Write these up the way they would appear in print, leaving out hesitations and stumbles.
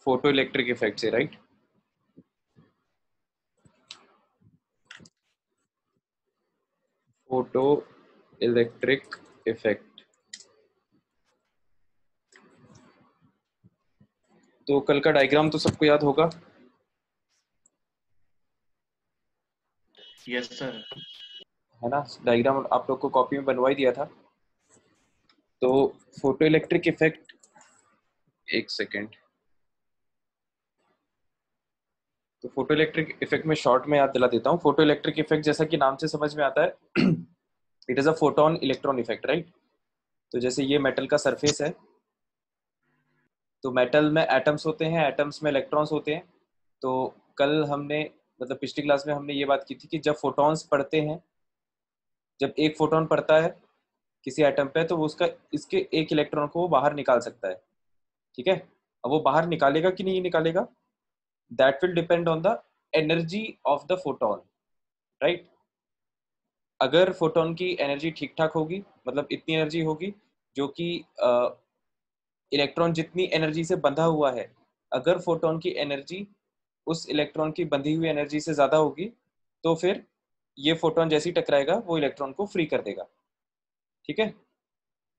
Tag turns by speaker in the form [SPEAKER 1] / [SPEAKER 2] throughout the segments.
[SPEAKER 1] Photo electric effect से, right? Photo electric effect. तो कल का डायग्राम तो सबको याद होगा?
[SPEAKER 2] Yes sir.
[SPEAKER 1] है ना? डायग्राम आप लोग को कॉपी में बनवा ही दिया था। तो फोटो इलेक्ट्रिक इफेक्ट, एक सेकेंड। तो फोटो इलेक्ट्रिक इफेक्ट में शॉर्ट में याद दिला देता हूँ। फोटो इलेक्ट्रिक इफेक्ट जैसा कि नाम से समझ में आता है, it is a photon electron effect, right? तो जैसे ये मेटल का सरफेस है, तो मेटल में एटम्स होते हैं, एटम्स में इलेक्ट्रॉन्स होते हैं। तो कल हमने, मतलब पिछली क्लास में हमने ये बात की थी कि जब फोटॉन्स पड़ते हैं, जब एक फोटोन पड़ता है किसी एटम पे, तो वो उसका, इसके एक इलेक्ट्रॉन को वो बाहर निकाल सकता है। ठीक है? अब वो बाहर निकालेगा कि नहीं निकालेगा, that will depend on the energy of the photon, right? अगर फोटोन की एनर्जी ठीक ठाक होगी, मतलब इतनी एनर्जी होगी जो कि इलेक्ट्रॉन जितनी एनर्जी से बंधा हुआ है, अगर फोटोन की एनर्जी उस इलेक्ट्रॉन की बंधी हुई एनर्जी से ज्यादा होगी, तो फिर ये फोटोन जैसे ही टकराएगा वो इलेक्ट्रॉन को फ्री कर देगा। ठीक है?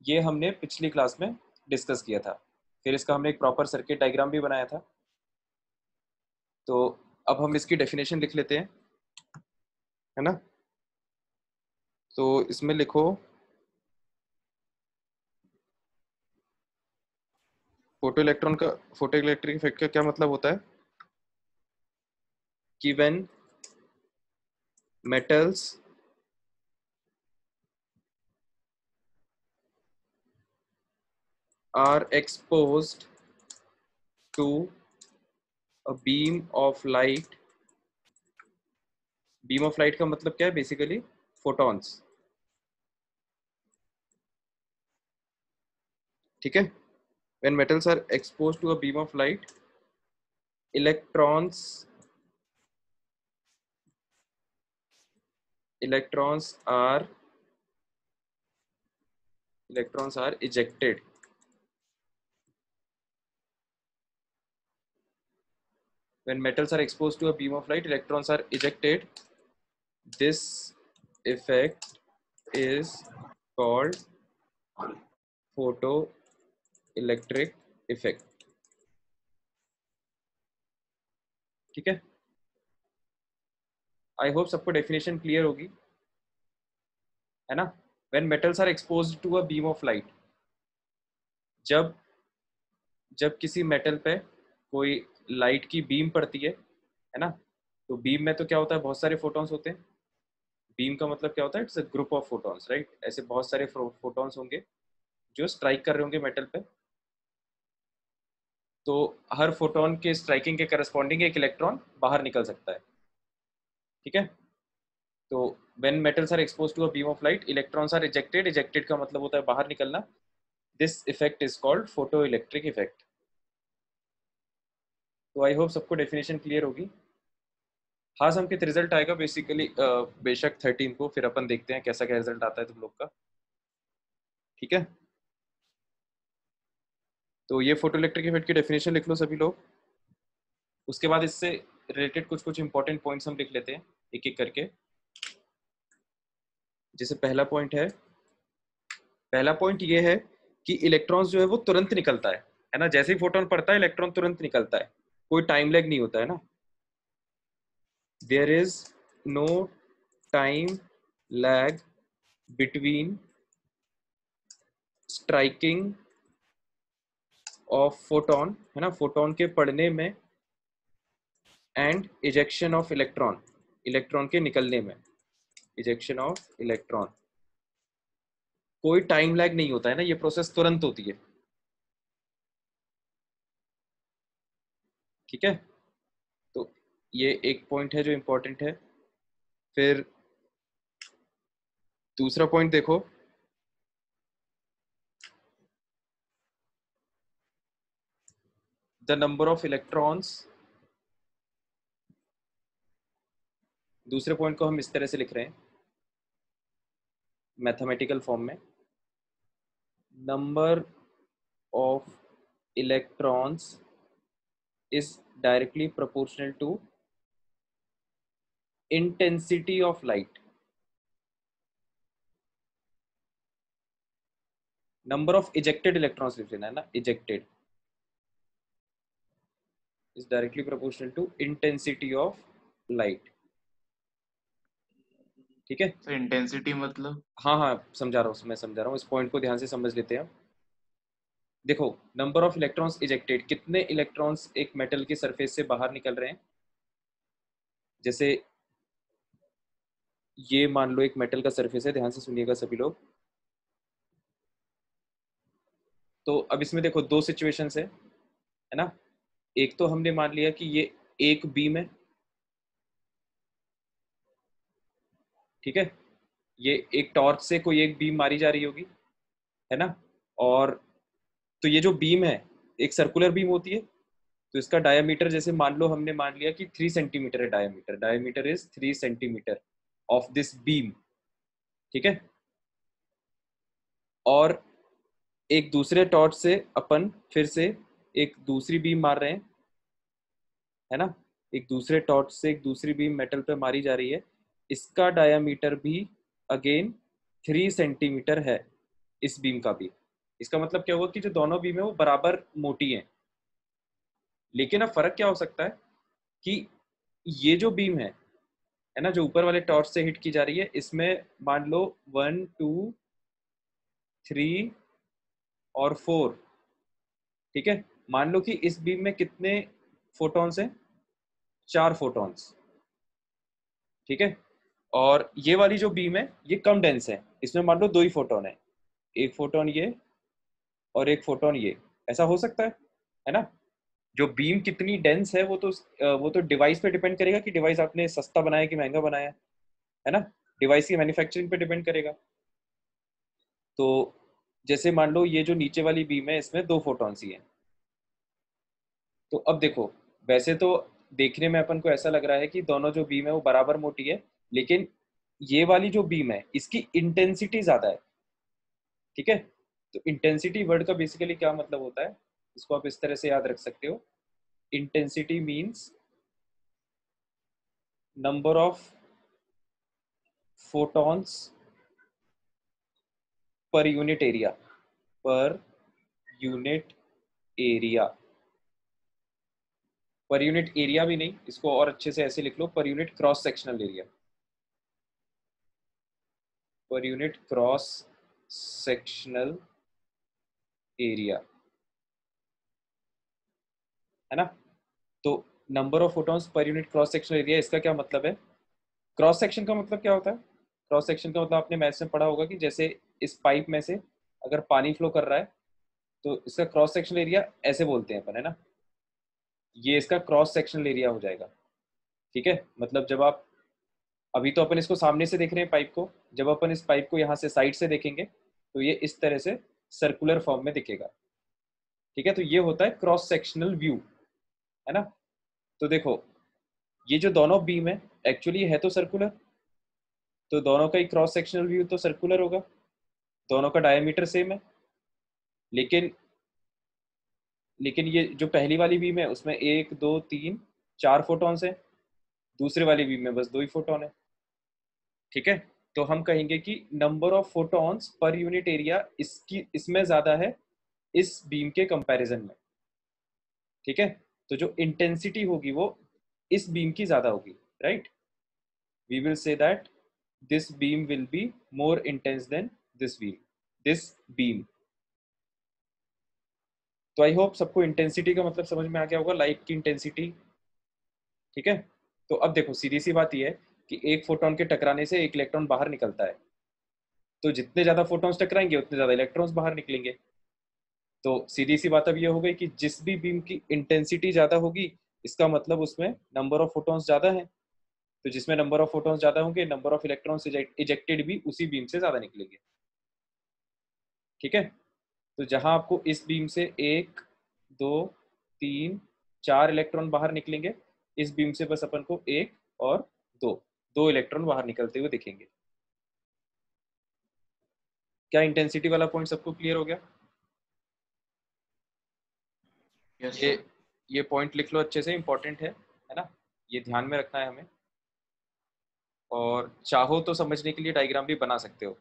[SPEAKER 1] ये हमने पिछली क्लास में डिस्कस किया था। फिर इसका हमने एक प्रॉपर सर्किट डायग्राम भी बनाया था। तो अब हम इसकी डेफिनेशन लिख लेते हैं, है ना? तो इसमें लिखो, फोटो इलेक्ट्रिक इफेक्ट का क्या मतलब होता है कि when metals are exposed to a beam of light। Beam of light का मतलब क्या है? Basically photons. ठीक है? when metals are exposed to a beam of light, electrons electrons are ejected। when metals are exposed to a beam of light, electrons are ejected। this effect is called photoelectric effect। ठीक है? आई hope सबको definition clear होगी, है ना? when metals are exposed to a beam of light, जब जब किसी metal पे कोई लाइट की बीम पड़ती है ना? तो बीम में तो क्या होता है, बहुत सारे फोटॉन्स होते हैं। बीम का मतलब क्या होता है? It's a group of photons, right? ऐसे बहुत सारे फोटॉन्स होंगे जो स्ट्राइक कर रहे होंगे मेटल पे। तो हर फोटोन के स्ट्राइकिंग के करस्पॉन्डिंग एक इलेक्ट्रॉन बाहर निकल सकता है। ठीक है? तो when metals are exposed to a beam of light, electrons are ejected. Ejected का मतलब होता है बाहर निकलना। This effect is called photo electric effect. तो आई होप सबको डेफिनेशन क्लियर होगी। हाँ, अंकित, रिजल्ट आएगा बेसिकली बेशक 13 को, फिर अपन देखते हैं कैसा क्या रिजल्ट आता है तुम लोग का। ठीक है? तो ये फोटो इलेक्ट्रिक इफेक्ट की डेफिनेशन लिख लो सभी लोग। उसके बाद इससे रिलेटेड कुछ कुछ इंपॉर्टेंट पॉइंट्स हम लिख लेते हैं एक एक करके। जैसे पहला पॉइंट है, पहला पॉइंट ये है कि इलेक्ट्रॉन्स जो है वो तुरंत निकलता है ना? जैसे ही फोटोन पड़ता है इलेक्ट्रॉन तुरंत निकलता है, कोई टाइम लैग नहीं होता है ना? There is no time lag between striking of photon, है ना, फोटोन के पड़ने में, and ejection of electron, electron के निकलने में, इजेक्शन ऑफ इलेक्ट्रॉन। कोई टाइम लैग नहीं होता है ना, ये प्रोसेस तुरंत होती है। ठीक है? तो ये एक पॉइंट है जो इंपॉर्टेंट है। फिर दूसरा पॉइंट देखो, द नंबर ऑफ इलेक्ट्रॉन्स। दूसरे पॉइंट को हम इस तरह से लिख रहे हैं मैथमेटिकल फॉर्म में, number of electrons is directly proportional to intensity of light. Number of ejected electrons लिख लेना है ना, ejected is directly proportional to intensity of light. ठीक है,
[SPEAKER 2] तो इंटेंसिटी मतलब?
[SPEAKER 1] हाँ हाँ समझा रहा हूँ, मैं समझा रहा हूँ, इस पॉइंट को ध्यान से समझ लेते हैं। देखो, नंबर ऑफ इलेक्ट्रॉन्स इजेक्टेड, कितने इलेक्ट्रॉन्स एक मेटल की सरफेस से बाहर निकल रहे हैं। जैसे ये मान लो एक मेटल का सरफेस है, ध्यान से सुनिएगा सभी लोग। तो अब इसमें देखो दो सिचुएशंस है ना। एक तो हमने मान लिया कि ये एक बीम है, ठीक है, ये एक टॉर्च से कोई एक बीम मारी जा रही होगी, है ना। और तो ये जो बीम है एक सर्कुलर बीम होती है, तो इसका डायमीटर जैसे मान लो हमने मान लिया कि 3 सेंटीमीटर है, diameter, diameter is 3 centimetre of this beam, ठीक है। और एक दूसरे टॉर्च से अपन फिर से एक दूसरी बीम मार रहे हैं, है ना। एक दूसरे टॉर्च से एक दूसरी बीम मेटल पे मारी जा रही है, इसका डायमीटर भी अगेन 3 सेंटीमीटर है, इस बीम का भी। इसका मतलब क्या हुआ कि जो दोनों बीम है वो बराबर मोटी हैं। लेकिन अब फर्क क्या हो सकता है कि ये जो बीम है ना, जो ऊपर वाले टॉर्च से हिट की जा रही है, इसमें मान लो 1 2 3 और 4, ठीक है। मान लो कि इस बीम में कितने फोटॉन्स हैं, 4 फोटॉन्स, ठीक है। और ये वाली जो बीम है ये कम डेंस है, इसमें मान लो 2 ही फोटोन है, एक फोटोन ये और एक फोटोन ये। ऐसा हो सकता है ना। जो बीम कितनी डेंस है वो तो डिवाइस पे डिपेंड करेगा कि डिवाइस आपने सस्ता बनाया कि महंगा बनाया है ना। डिवाइस की मैन्युफैक्चरिंग पे डिपेंड करेगा। तो जैसे मान लो ये जो नीचे वाली बीम है इसमें 2 फोटॉन्स ही हैं। तो अब देखो, वैसे तो देखने में अपन को ऐसा लग रहा है कि दोनों जो बीम है वो बराबर मोटी है, लेकिन ये वाली जो बीम है इसकी इंटेंसिटी ज्यादा है, ठीक है। तो इंटेंसिटी वर्ड का बेसिकली क्या मतलब होता है, इसको आप इस तरह से याद रख सकते हो। Intensity means number of photons per unit area, per unit area. Per unit area भी नहीं, इसको और अच्छे से ऐसे लिख लो, per unit cross sectional area, per unit cross sectional area, है ना। तो number of photons per unit cross sectional area, इसका क्या मतलब है। क्रॉस सेक्शन का मतलब क्या होता है। क्रॉस सेक्शन का मतलब आपने मैथ्स में पढ़ा होगा कि जैसे इस पाइप में से अगर पानी फ्लो कर रहा है तो इसका क्रॉस सेक्शनल एरिया ऐसे बोलते हैं अपन, है ना। ये इसका क्रॉस सेक्शनल एरिया हो जाएगा, ठीक है। मतलब जब आप, अभी तो अपन इसको सामने से देख रहे हैं पाइप को, जब अपन इस पाइप को यहाँ से साइड से देखेंगे तो ये इस तरह से सर्कुलर फॉर्म में दिखेगा, ठीक है। तो ये होता है क्रॉस सेक्शनल व्यू, है ना। तो देखो, ये जो दोनों बीम है एक्चुअली है तो सर्कुलर, तो दोनों का ही क्रॉस सेक्शनल व्यू तो सर्कुलर होगा, दोनों का डायमीटर सेम है। लेकिन लेकिन ये जो पहली वाली बीम है उसमें 1 2 3 4 फोटॉन्स है, दूसरे वाली बीम में बस 2 ही फोटॉन है, ठीक है। तो हम कहेंगे कि number of photons per unit area इसकी इसमें ज्यादा है इस बीम के कंपैरिजन में, ठीक है। तो जो इंटेंसिटी होगी वो इस बीम की ज्यादा होगी, right. We will see that this beam will be more intense than this beam. तो आई होप सबको इंटेंसिटी का मतलब समझ में आ गया होगा, लाइट की इंटेंसिटी, ठीक है। तो अब देखो सीधी सी बात यह है कि एक फोटोन के टकराने से एक इलेक्ट्रॉन बाहर निकलता है, तो जितने ज्यादा फोटॉन्स टकराएंगे उतने ज्यादा इलेक्ट्रॉन्स बाहर निकलेंगे। तो सीधी सी बात अब ये हो गई कि जिस भी बीम की इंटेंसिटी ज्यादा होगी इसका मतलब उसमें नंबर ऑफ फोटॉन्स ज्यादा है, तो जिसमें नंबर ऑफ फोटॉन्स ज्यादा होंगे नंबर ऑफ इलेक्ट्रॉन्स इजेक्टेड भी उसी बीम से ज्यादा निकलेंगे, ठीक है। तो जहां आपको इस बीम से 1 2 3 4 इलेक्ट्रॉन बाहर निकलेंगे, इस बीम से बस अपन को 1 और 2 दो इलेक्ट्रॉन बाहर निकलते हुए दिखेंगे। क्या इंटेंसिटी वाला पॉइंट सबको क्लियर हो गया।
[SPEAKER 2] यस
[SPEAKER 1] ये
[SPEAKER 2] सर।
[SPEAKER 1] ये पॉइंट लिख लो अच्छे से, इंपॉर्टेंट है ना, ये ध्यान में रखना है हमें। और चाहो तो समझने के लिए डायग्राम भी बना सकते हो।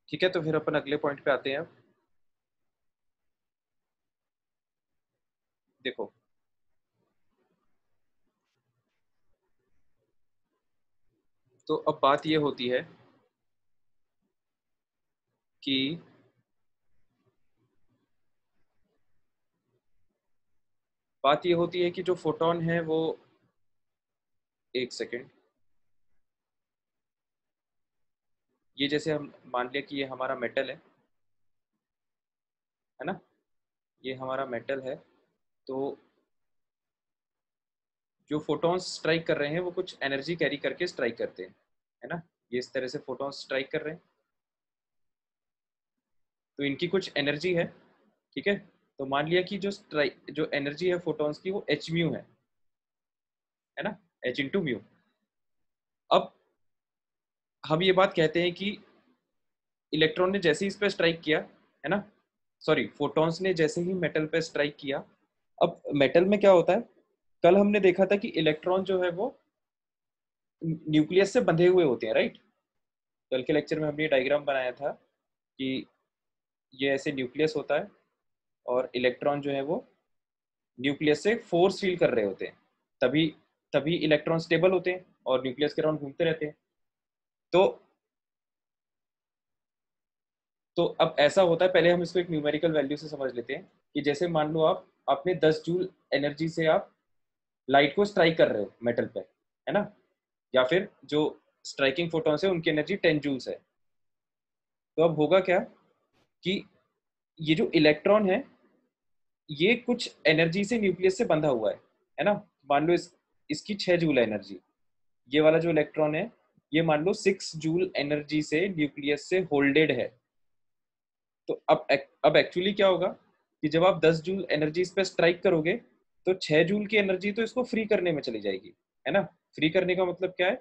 [SPEAKER 1] ठीक है, तो फिर अपन अगले पॉइंट पे आते हैं। देखो, तो अब बात ये होती है कि जो फोटोन है वो, एक सेकेंड, ये जैसे हम मान लिया कि ये हमारा मेटल है ना, ये हमारा मेटल है। तो जो फोटॉन्स स्ट्राइक कर रहे हैं वो कुछ एनर्जी कैरी करके स्ट्राइक करते हैं, है ना। ये इस तरह से फोटॉन्स स्ट्राइक कर रहे हैं, तो इनकी कुछ एनर्जी है। ठीक है, तो मान लिया कि जो एनर्जी है फोटॉन्स की वो एच म्यू है ना, एच इंटू म्यू। अब हम ये बात कहते हैं कि इलेक्ट्रॉन ने जैसे ही इस पर स्ट्राइक किया, है ना, सॉरी, फोटॉन्स ने जैसे ही मेटल पे स्ट्राइक किया, अब मेटल में क्या होता है, कल हमने देखा था कि इलेक्ट्रॉन जो है वो न्यूक्लियस से बंधे हुए होते हैं, राइट। कल के लेक्चर में हमने डायग्राम बनाया था कि ये ऐसे न्यूक्लियस होता है और इलेक्ट्रॉन जो है वो न्यूक्लियस से फोर्स फील कर रहे होते हैं, तभी तभी इलेक्ट्रॉन स्टेबल होते हैं और न्यूक्लियस के अराउंड घूमते रहते हैं। तो अब ऐसा होता है, पहले हम इसको एक न्यूमेरिकल वैल्यू से समझ लेते हैं कि जैसे मान लो आप आपने 10 जूल एनर्जी से आप लाइट को स्ट्राइक कर रहे हो मेटल पे, है ना, या फिर जो स्ट्राइकिंग फोटॉन्स है उनकी एनर्जी 10 जूल्स है। तो अब होगा क्या कि ये जो इलेक्ट्रॉन है ये कुछ एनर्जी से न्यूक्लियस से बंधा हुआ है ना। मान लो इसकी 6 जूल एनर्जी, ये वाला जो इलेक्ट्रॉन है ये मान लो 6 जूल एनर्जी से न्यूक्लियस से होल्डेड है। तो अब एक्चुअली क्या होगा कि जब आप 10 जूल एनर्जी इस पे स्ट्राइक करोगे तो 6 जूल की एनर्जी तो इसको फ्री करने में चली जाएगी, है ना। फ्री करने का मतलब क्या है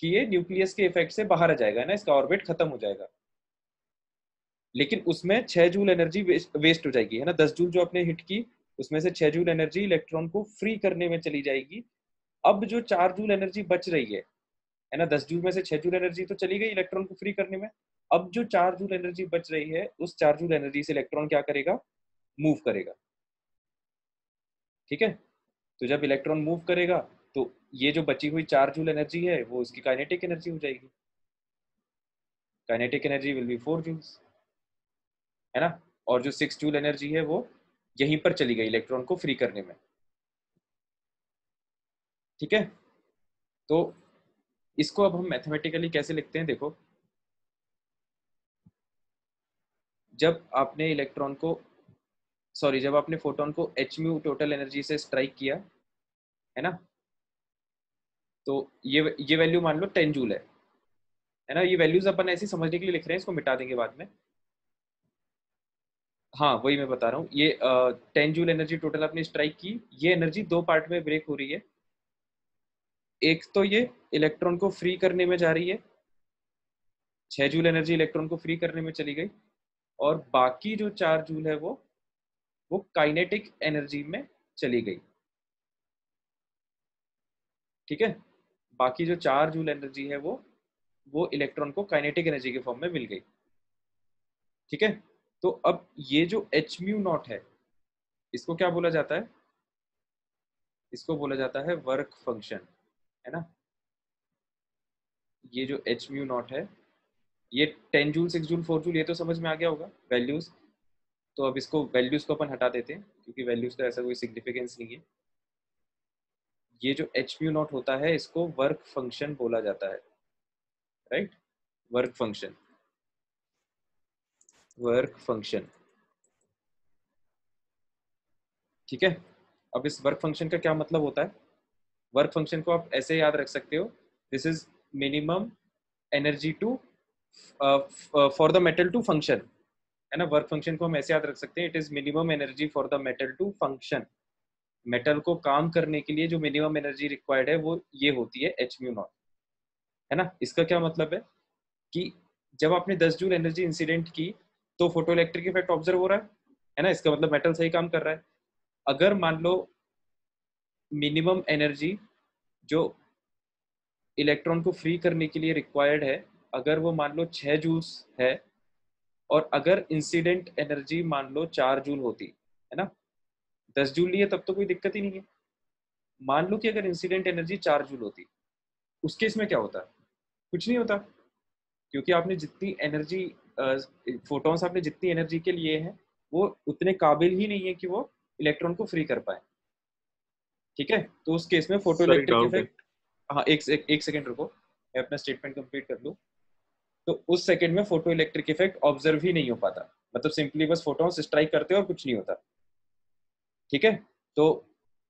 [SPEAKER 1] कि ये न्यूक्लियस के इफेक्ट से बाहर आ जाएगा, है ना, इसका ऑर्बिट खत्म हो जाएगा। लेकिन उसमें 6 जूल एनर्जी वेस्ट हो जाएगी, है ना। 10 जूल जो आपने हिट की उसमें से 6 जूल एनर्जी इलेक्ट्रॉन को फ्री करने में चली जाएगी। अब जो 4 जूल एनर्जी बच रही है ना, 10 जूल में से 6 जूल एनर्जी तो चली गई इलेक्ट्रॉन को फ्री करने में। अब जो 4 जूल एनर्जी बच रही है उस 4 जूल एनर्जी से इलेक्ट्रॉन क्या करेगा, मूव करेगा। ठीक है, तो जब इलेक्ट्रॉन मूव करेगा तो ये जो बची हुई 4 जूल एनर्जी है वो इसकी काइनेटिक एनर्जी हो जाएगी। Kinetic energy will be 4 joules, है ना। और जो 6 जूल एनर्जी है वो यहीं पर चली गई इलेक्ट्रॉन को फ्री करने में। ठीक है, तो इसको अब हम मैथमेटिकली कैसे लिखते हैं, देखो, जब आपने इलेक्ट्रॉन को सॉरी जब आपने फोटोन को एच म्यू टोटल एनर्जी से स्ट्राइक किया, है ना, तो ये वैल्यू मान लो 10 जूल है ना। ये वैल्यूज अपन ऐसे समझने के लिए लिख रहे हैं, इसको मिटा देंगे बाद में। हाँ, वही मैं बता रहा हूँ, ये 10 जूल एनर्जी टोटल आपने स्ट्राइक की, ये एनर्जी दो पार्ट में ब्रेक हो रही है। एक तो ये इलेक्ट्रॉन को फ्री करने में जा रही है, 6 जूल एनर्जी इलेक्ट्रॉन को फ्री करने में चली गई, और बाकी जो 4 जूल है वो काइनेटिक एनर्जी में चली गई। ठीक है, बाकी जो 4 जूल एनर्जी है वो इलेक्ट्रॉन को काइनेटिक एनर्जी के फॉर्म में मिल गई। ठीक है, तो अब ये जो एच म्यू नॉट है इसको क्या बोला जाता है, इसको बोला जाता है वर्क फंक्शन, है ना। ये जो एच म्यू नॉट है ये 10 जूल 6 जूल 4 जूल ये तो समझ में आ गया होगा वैल्यूज। तो अब इसको वैल्यूज को अपन हटा देते हैं क्योंकि वैल्यूज का ऐसा कोई सिग्निफिकेंस नहीं है। ये जो एच म्यू नॉट होता है इसको वर्क फंक्शन बोला जाता है, right. Work function, work function. ठीक है, अब इस वर्क फंक्शन का क्या मतलब होता है, वर्क फंक्शन को आप ऐसे याद रख सकते हो, this is minimum energy to for the metal to function, है ना। वर्क फंक्शन को हम ऐसे याद रख सकते हैं, it is minimum energy for the metal to function. Metal को काम करने के लिए जो मिनिमम एनर्जी रिक्वायर्ड है वो ये होती है एच म्यू नॉट, है ना। इसका क्या मतलब है कि जब आपने 10 जूल एनर्जी इंसिडेंट की तो फोटो इलेक्ट्रिक इफेक्ट ऑब्जर्व हो रहा है ना। इसका मतलब मेटल सही काम कर रहा है। अगर मान लो मिनिमम एनर्जी जो इलेक्ट्रॉन को फ्री करने के लिए रिक्वायर्ड है, अगर वो मान लो 6 जूल्स है, और अगर इंसिडेंट एनर्जी मान लो 4 जूल होती है ना, 10 जूल लिए तब तो कोई दिक्कत ही नहीं है। मान लो कि अगर इंसिडेंट एनर्जी 4 जूल होती, उस केस में क्या होता? कुछ नहीं होता, क्योंकि आपने जितनी एनर्जी फोटॉन्स आपने जितनी एनर्जी के लिए हैं वो उतने काबिल ही नहीं है कि वो इलेक्ट्रॉन को फ्री कर पाए। ठीक है, तो उस केस में फोटो
[SPEAKER 2] सर एक
[SPEAKER 1] इलेक्ट्रिक
[SPEAKER 2] डाउट है।
[SPEAKER 1] इफेक्ट, हाँ एक सेकंड रुको, मैं अपना स्टेटमेंट कंप्लीट कर लूँ। तो उस सेकंड में फोटो इलेक्ट्रिक इफेक्ट ऑब्जर्व ही नहीं हो पाता, मतलब सिंपली बस फोटॉन्स स्ट्राइक करते हैं और कुछ नहीं होता। ठीक है, तो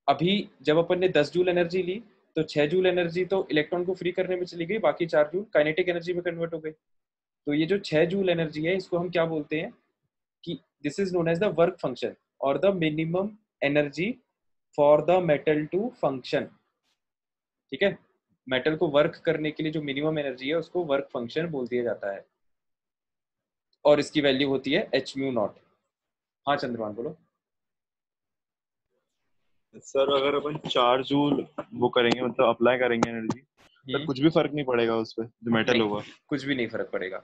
[SPEAKER 1] अभी जब अपन ने 10 जूल एनर्जी ली तो 6 जूल एनर्जी तो इलेक्ट्रॉन को फ्री करने में चली गई, बाकी 4 जूल काइनेटिक एनर्जी में कन्वर्ट हो गई। तो ये जो 6 जूल एनर्जी है इसको हम क्या बोलते हैं कि this is known as the work function और the minimum energy for the metal to function. ठीक है, मेटल को वर्क करने के लिए जो मिनिमम एनर्जी है उसको वर्क फंक्शन बोल दिया जाता है, और इसकी वैल्यू होती है एच म्यू नॉट। हाँ चंद्रमान बोलो।
[SPEAKER 2] सर अगर अपन 4 जूल वो करेंगे, मतलब अप्लाई करेंगे एनर्जी, सर
[SPEAKER 1] हम्म।
[SPEAKER 2] कुछ भी फर्क नहीं पड़ेगा उस पर जो मेटल
[SPEAKER 1] नहीं,
[SPEAKER 2] होगा?
[SPEAKER 1] कुछ भी नहीं फर्क पड़ेगा।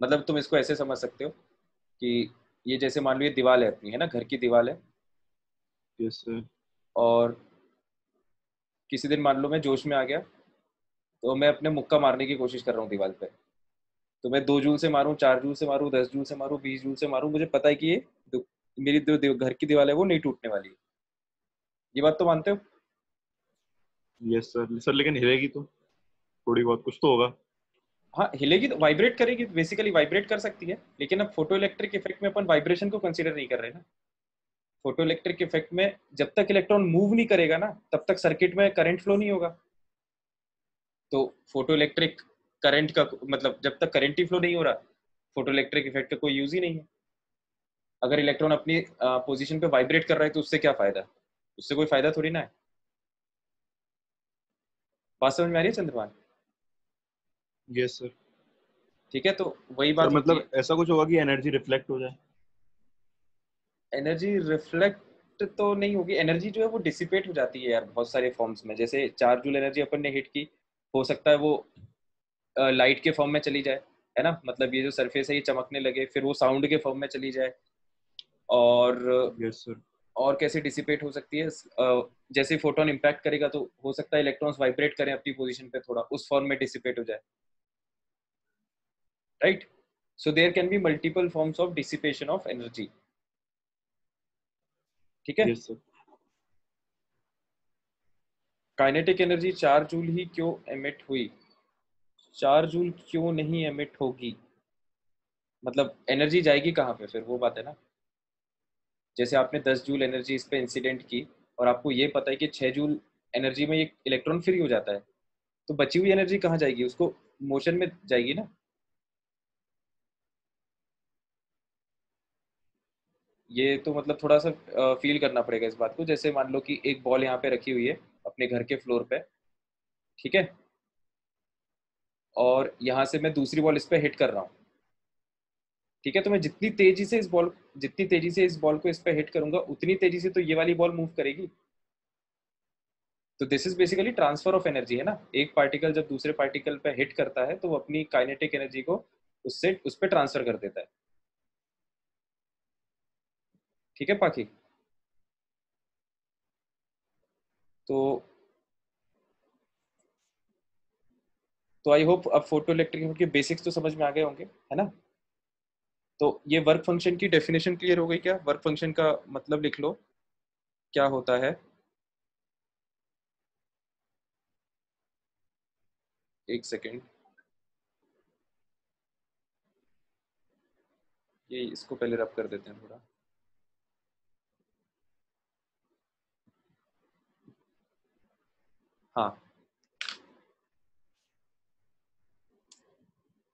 [SPEAKER 1] मतलब तुम इसको ऐसे समझ सकते हो कि ये जैसे मान लो ये दीवार है अपनी, है ना, घर की दीवार है,
[SPEAKER 2] यस सर।
[SPEAKER 1] और किसी दिन मान लो मैं जोश में आ गया तो मैं अपने मुक्का मारने की कोशिश कर रहा हूँ दीवार पे। तो मैं 2 जूल से मारूं, 4 जूल से मारूं, 10 जूल से मारूं, 20 जूल से मारूं, मुझे पता है कि ये मेरी जो घर की दीवार है वो नहीं टूटने वाली। ये बात तो मानते हो?
[SPEAKER 2] यस सर सर, लेकिन हिलेगी तो थोड़ी बहुत, कुछ तो होगा।
[SPEAKER 1] हाँ हिलेगी तो वाइब्रेट करेगी, बेसिकली वाइब्रेट कर सकती है, लेकिन अब फोटो इलेक्ट्रिक इफेक्ट में अपन वाइब्रेशन को कंसीडर नहीं कर रहे ना। फोटो इलेक्ट्रिक इफेक्ट में जब तक इलेक्ट्रॉन मूव नहीं करेगा ना तब तक सर्किट में करंट फ्लो नहीं होगा। तो फोटो इलेक्ट्रिक करंट का मतलब जब तक करंट ही फ्लो नहीं हो रहा, फोटो इलेक्ट्रिक इफेक्ट का कोई यूज ही नहीं है। अगर इलेक्ट्रॉन अपनी पोजीशन पे वाइब्रेट कर रहा है तो उससे क्या फायदा? उससे कोई फायदा थोड़ी ना है। बात समझ में आ रही है चंद्रमान?
[SPEAKER 2] Yes sir.
[SPEAKER 1] ठीक है, तो वही
[SPEAKER 2] सर
[SPEAKER 1] बात होती है।
[SPEAKER 2] मतलब ऐसा कुछ होगा कि एनर्जी रिफ्लेक्ट हो जाए?
[SPEAKER 1] एनर्जी रिफ्लेक्ट तो नहीं होगी, एनर्जी जो है वो डिसिपेट हो जाती है यार बहुत सारे फॉर्म्स में। जैसे 4 जूल एनर्जी अपन ने हिट की, हो सकता है वो लाइट के फॉर्म में चली जाए, है ना, मतलब ये जो सरफेस है ये चमकने लगे, फिर वो साउंड के फॉर्म में चली जाए। और
[SPEAKER 2] यस सर।
[SPEAKER 1] और कैसे डिसिपेट हो सकती है, जैसे फोटोन इम्पैक्ट करेगा तो हो सकता है इलेक्ट्रॉन्स वाइब्रेट करें अपनी पोजीशन पे, थोड़ा उस फॉर्म में डिसिपेट हो जाए, right. So there can be multiple forms of dissipation of energy. ठीक है,
[SPEAKER 2] yes sir.
[SPEAKER 1] Kinetic energy 4 joule ही क्यों एमिट हुई? 4 जूल क्यों नहीं एमिट होगी, मतलब एनर्जी जाएगी कहाँ पे फिर, वो बात है ना। जैसे आपने 10 जूल एनर्जी इस पे इंसिडेंट की और आपको ये पता है कि 6 जूल एनर्जी में ये इलेक्ट्रॉन फ्री हो जाता है, तो बची हुई एनर्जी कहाँ जाएगी? उसको मोशन में जाएगी ना। ये तो मतलब थोड़ा सा फील करना पड़ेगा इस बात को। जैसे मान लो कि एक बॉल यहाँ पे रखी हुई है अपने घर के फ्लोर पे, ठीक है, और यहाँ से मैं दूसरी बॉल इस पे हिट कर रहा हूँ। ठीक है, तो मैं जितनी तेजी से इस बॉल को इस पे हिट करूंगा उतनी तेजी से तो ये वाली बॉल मूव करेगी। तो this is basically transfer of energy, है ना। एक पार्टिकल जब दूसरे पार्टिकल पे हिट करता है तो वो अपनी काइनेटिक एनर्जी को उससे उस पर ट्रांसफर कर देता है। ठीक है पाखी, तो आई होप अब फोटो इलेक्ट्रिक के बेसिक्स तो समझ में आ गए होंगे, है ना। तो ये वर्क फंक्शन की डेफिनेशन क्लियर हो गई क्या? वर्क फंक्शन का मतलब लिख लो क्या होता है। एक सेकेंड, ये इसको पहले रब कर देते हैं थोड़ा। हाँ,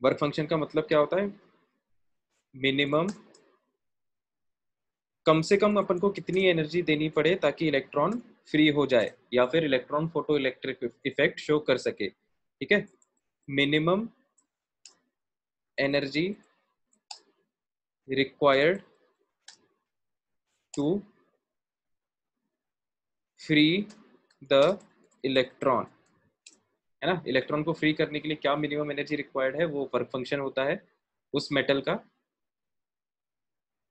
[SPEAKER 1] वर्क फंक्शन का मतलब क्या होता है? मिनिमम कम से कम अपन को कितनी एनर्जी देनी पड़े ताकि इलेक्ट्रॉन फ्री हो जाए या फिर electron photo electric effect show कर सके, ठीक है। Minimum energy required to free the electron, है ना। इलेक्ट्रॉन को फ्री करने के लिए क्या मिनिमम एनर्जी रिक्वायर्ड है, वो वर्क फंक्शन होता है उस मेटल का।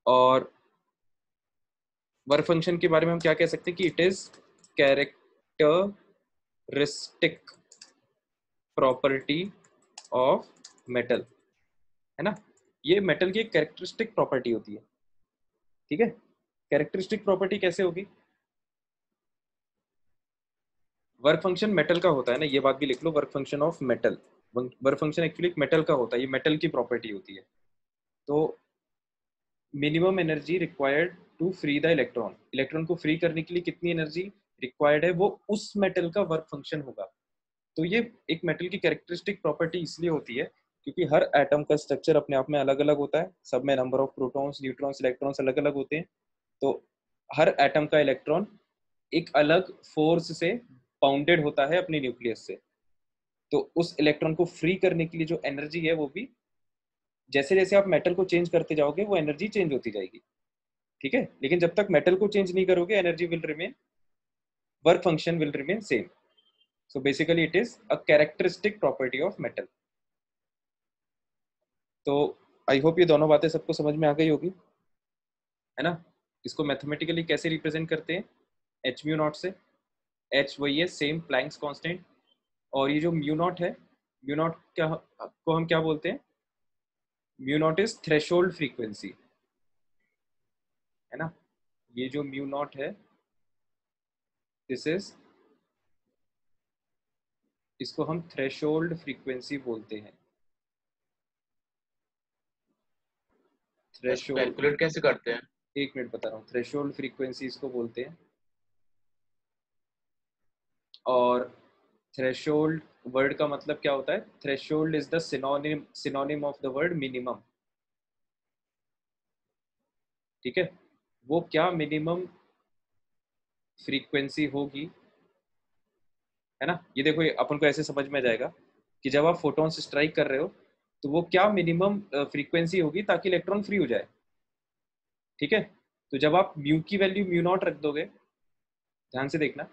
[SPEAKER 1] और वर्क फंक्शन के बारे में हम क्या कह सकते हैं कि it is characteristic property of metal, है ना। ये मेटल की एक कैरेक्टरिस्टिक प्रॉपर्टी होती है, ठीक है। कैरेक्टरिस्टिक प्रॉपर्टी कैसे होगी, वर्क फंक्शन मेटल का होता है ना, ये बात भी लिख लो, work function of metal, work function actually एक मेटल का होता है, ये मेटल की प्रॉपर्टी होती है। तो minimum energy required to free the electron, electron को फ्री करने के लिए कितनी एनर्जी रिक्वायर्ड है, वो उस मेटल का वर्क फंक्शन होगा। तो ये एक मेटल की कैरेक्टरिस्टिक प्रॉपर्टी इसलिए होती है क्योंकि हर एटम का स्ट्रक्चर अपने आप में अलग अलग होता है, सब में number of protons neutrons electrons अलग अलग होते हैं। तो हर एटम का इलेक्ट्रॉन एक अलग फोर्स से बाउंडेड होता है अपने न्यूक्लियस से। तो उस इलेक्ट्रॉन को फ्री करने के लिए जो एनर्जी है वो भी जैसे जैसे आप मेटल को चेंज करते जाओगे वो एनर्जी चेंज होती जाएगी, ठीक है। लेकिन जब तक मेटल को चेंज नहीं करोगे energy will remain, work function will remain same. So basically it is a characteristic property of metal. तो आई होप ये दोनों बातें सबको समझ में आ गई होगी, है ना। इसको मैथमेटिकली कैसे रिप्रेजेंट करते हैं, एच म्यू नॉट से। एच वही है सेम प्लैंक्स कांस्टेंट, और ये जो म्यू नॉट है, म्यू नॉट क्या को हम क्या बोलते हैं, mu naught is threshold frequency, है ना। ये जो म्यू नॉट है दिस इज, इसको हम थ्रेशोल्ड फ्रीक्वेंसी बोलते हैं।
[SPEAKER 3] इसको
[SPEAKER 1] थ्रेशोल्ड,
[SPEAKER 3] कैलकुलेट कैसे करते हैं?
[SPEAKER 1] एक मिनट बता रहा हूँ, थ्रेशोल्ड फ्रीक्वेंसी इसको बोलते हैं। और थ्रेशोल्ड वर्ड का मतलब क्या होता है, threshold is the synonym, synonym of the word minimum, ठीक है। वो क्या मिनिमम फ्रीक्वेंसी होगी, है ना। ये देखो, ये अपन को ऐसे समझ में आ जाएगा कि जब आप फोटोन से स्ट्राइक कर रहे हो तो वो क्या मिनिमम फ्रीक्वेंसी होगी ताकि इलेक्ट्रॉन फ्री हो जाए, ठीक है। तो जब आप म्यू की वैल्यू म्यू नॉट रख दोगे, ध्यान से देखना,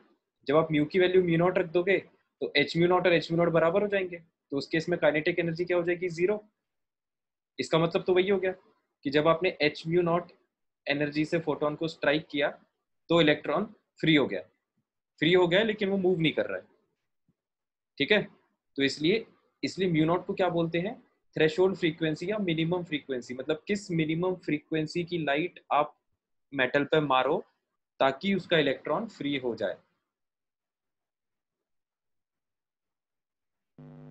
[SPEAKER 1] जब आप म्यू की वैल्यू म्यू नॉट रख दोगे तो एच म्यू नॉट और एच म्यू नॉट बराबर हो जाएंगे, तो उस केस में काइनेटिक एनर्जी क्या हो जाएगी, जीरो। इसका मतलब तो वही हो गया कि जब आपने एच म्यू नॉट एनर्जी से फोटोन को स्ट्राइक किया तो इलेक्ट्रॉन फ्री हो गया, फ्री हो गया लेकिन वो मूव नहीं कर रहा है, ठीक है। तो इसलिए इसलिए म्यू नॉट को क्या बोलते हैं, थ्रेशोल्ड फ्रीक्वेंसी या मिनिमम फ्रीक्वेंसी, मतलब किस मिनिमम फ्रीक्वेंसी की लाइट आप मेटल पे मारो ताकि उसका इलेक्ट्रॉन फ्री हो जाए।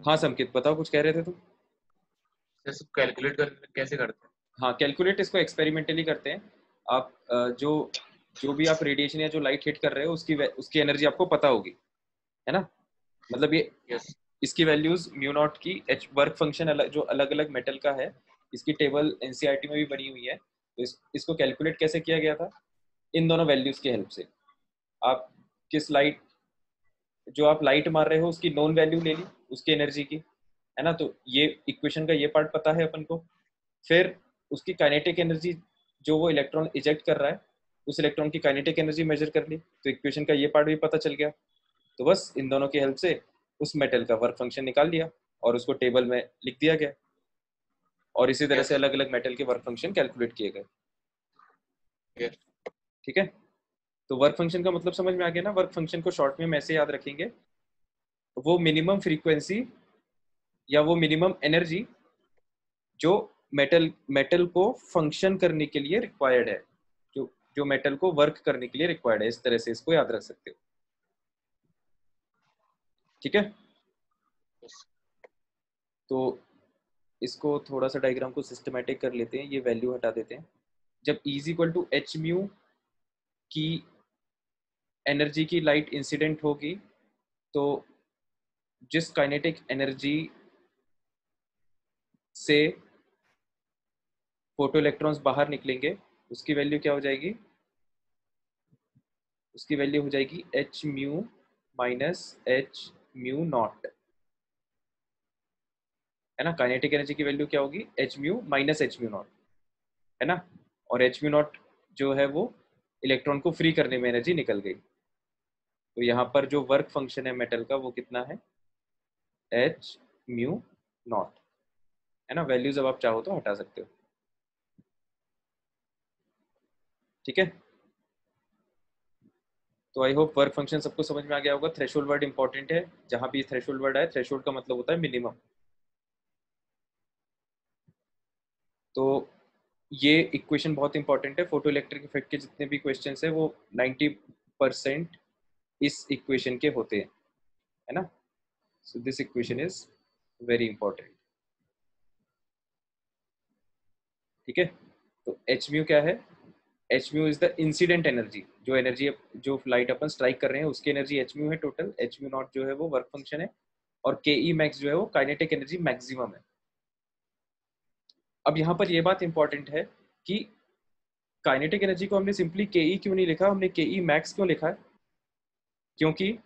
[SPEAKER 1] हाँ संकेत बताओ, कुछ कह रहे थे तुम।
[SPEAKER 3] इसको कैलकुलेट कर कैसे करते हैं?
[SPEAKER 1] हाँ, कैलकुलेट इसको एक्सपेरिमेंटली करते हैं। आप जो जो भी आप रेडिएशन या जो लाइट हिट कर रहे हो उसकी उसकी एनर्जी आपको पता होगी, है ना। मतलब ये
[SPEAKER 3] यस।
[SPEAKER 1] इसकी वैल्यूज म्यू नॉट की एच वर्क फंक्शन जो अलग अलग मेटल का है, इसकी टेबल एनसीईआरटी में भी बनी हुई है। तो इसको कैलकुलेट कैसे किया गया था, इन दोनों वैल्यूज की हेल्प से। आप किस लाइट, जो आप लाइट मार रहे हो उसकी नोन वैल्यू ले ली उसकी एनर्जी की, है ना। तो ये इक्वेशन का ये पार्ट पता है अपन को। फिर उसकी काइनेटिक एनर्जी, जो वो इलेक्ट्रॉन इजेक्ट कर रहा है उस इलेक्ट्रॉन की काइनेटिक एनर्जी मेजर कर ली, तो इक्वेशन का ये पार्ट भी पता चल गया। तो बस इन दोनों की हेल्प से उस मेटल का वर्क फंक्शन निकाल लिया और उसको टेबल में लिख दिया गया, और इसी तरह से
[SPEAKER 3] यस।
[SPEAKER 1] अलग अलग मेटल के वर्क फंक्शन कैलकुलेट किए गए,
[SPEAKER 3] यस।
[SPEAKER 1] ठीक है। तो वर्क फंक्शन का मतलब समझ में आ गया ना। वर्क फंक्शन को शॉर्ट में हम ऐसे याद रखेंगे, वो मिनिमम फ्रीक्वेंसी या वो मिनिमम एनर्जी जो मेटल मेटल को फंक्शन करने के लिए रिक्वायर्ड है, जो जो मेटल को वर्क करने के लिए रिक्वायर्ड है, इस तरह से इसको याद रख सकते हो, ठीक है। तो इसको थोड़ा सा डायग्राम को सिस्टमेटिक कर लेते हैं, ये वैल्यू हटा देते हैं। जब E is equal to h mu की एनर्जी की लाइट इंसिडेंट होगी तो जिस काइनेटिक एनर्जी से फोटो इलेक्ट्रॉन्स बाहर निकलेंगे उसकी वैल्यू क्या हो जाएगी, उसकी वैल्यू हो जाएगी H mu minus H mu not, है ना। काइनेटिक एनर्जी की वैल्यू क्या होगी, H mu minus H mu not, है ना। और एच म्यू नॉट जो है वो इलेक्ट्रॉन को फ्री करने में एनर्जी निकल गई। तो यहाँ पर जो वर्क फंक्शन है मेटल का वो कितना है, एच म्यू नॉट, है ना। वैल्यूज अब आप चाहो तो हटा सकते हो, ठीक है। तो आई होप वर्क फंक्शन सबको समझ में आ गया होगा। थ्रेशोल्ड वर्ड इंपॉर्टेंट है, जहां भी थ्रेशोल्ड वर्ड आए, थ्रेशोल्ड का मतलब होता है मिनिमम। तो ये इक्वेशन बहुत इंपॉर्टेंट है। फोटो इलेक्ट्रिक इफेक्ट के जितने भी क्वेश्चन है वो 90% इस इक्वेशन के होते हैं, है ना। So this equation is very important, ठीक है। तो एच म्यू क्या है, h mu is the incident energy, जो एनर्जी जो लाइट अपन स्ट्राइक कर रहे हैं उसकी एनर्जी एच म्यू है टोटल। एच म्यू नॉट जो है वो वर्क फंक्शन है, और के ई मैक्स जो है वो काइनेटिक एनर्जी मैक्सिमम है। अब यहाँ पर ये बात इंपॉर्टेंट है कि काइनेटिक एनर्जी को हमने सिंपली के ई क्यों नहीं लिखा, हमने के ई मैक्स क्यों लिखा है, क्योंकि
[SPEAKER 3] सर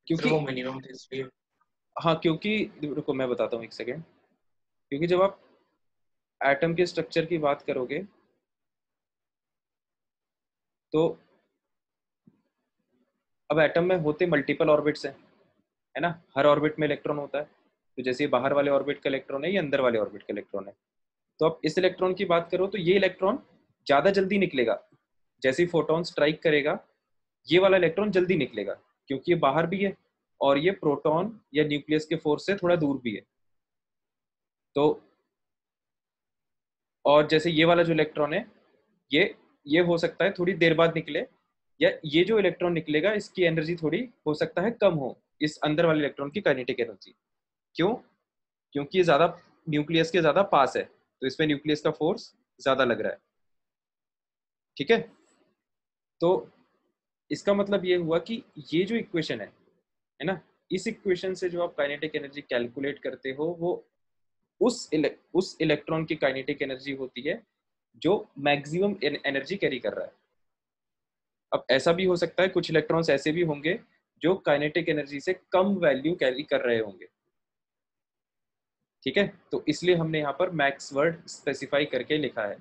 [SPEAKER 1] क्योंकि
[SPEAKER 3] वो मिनिमम थे इसलिए।
[SPEAKER 1] हाँ, क्योंकि रुको मैं बताता हूँ एक सेकेंड। क्योंकि जब आप एटम के स्ट्रक्चर की बात करोगे तो अब एटम में होते मल्टीपल ऑर्बिट्स हैं, है ना। हर ऑर्बिट में इलेक्ट्रॉन होता है। तो जैसे ये बाहर वाले ऑर्बिट का इलेक्ट्रॉन है, ये अंदर वाले ऑर्बिट का इलेक्ट्रॉन है। तो अब इस इलेक्ट्रॉन की बात करो तो ये इलेक्ट्रॉन ज्यादा जल्दी निकलेगा, जैसे ही फोटोन स्ट्राइक करेगा ये वाला इलेक्ट्रॉन जल्दी निकलेगा, क्योंकि ये बाहर भी है और ये प्रोटॉन या न्यूक्लियस के फोर्स से थोड़ा दूर भी है। तो और जैसे ये वाला जो इलेक्ट्रॉन है ये हो सकता है थोड़ी देर बाद निकले, या ये जो इलेक्ट्रॉन निकलेगा इसकी एनर्जी थोड़ी हो सकता है कम हो इस अंदर वाले इलेक्ट्रॉन की काइनेटिक एनर्जी। क्यों, क्योंकि ये ज्यादा न्यूक्लियस के ज्यादा पास है, तो इसमें न्यूक्लियस का फोर्स ज्यादा लग रहा है, ठीक है। तो इसका मतलब ये हुआ कि ये जो इक्वेशन है ना, इस इक्वेशन से जो आप काइनेटिक एनर्जी कैलकुलेट करते हो वो उस इलेक्ट्रॉन की काइनेटिक एनर्जी होती है जो मैक्सिमम एनर्जी कैरी कर रहा है। अब ऐसा भी हो सकता है कुछ इलेक्ट्रॉन्स ऐसे भी होंगे जो काइनेटिक एनर्जी से कम वैल्यू कैरी कर रहे होंगे, ठीक है। तो इसलिए हमने यहाँ पर मैक्स वर्ड स्पेसिफाई करके लिखा है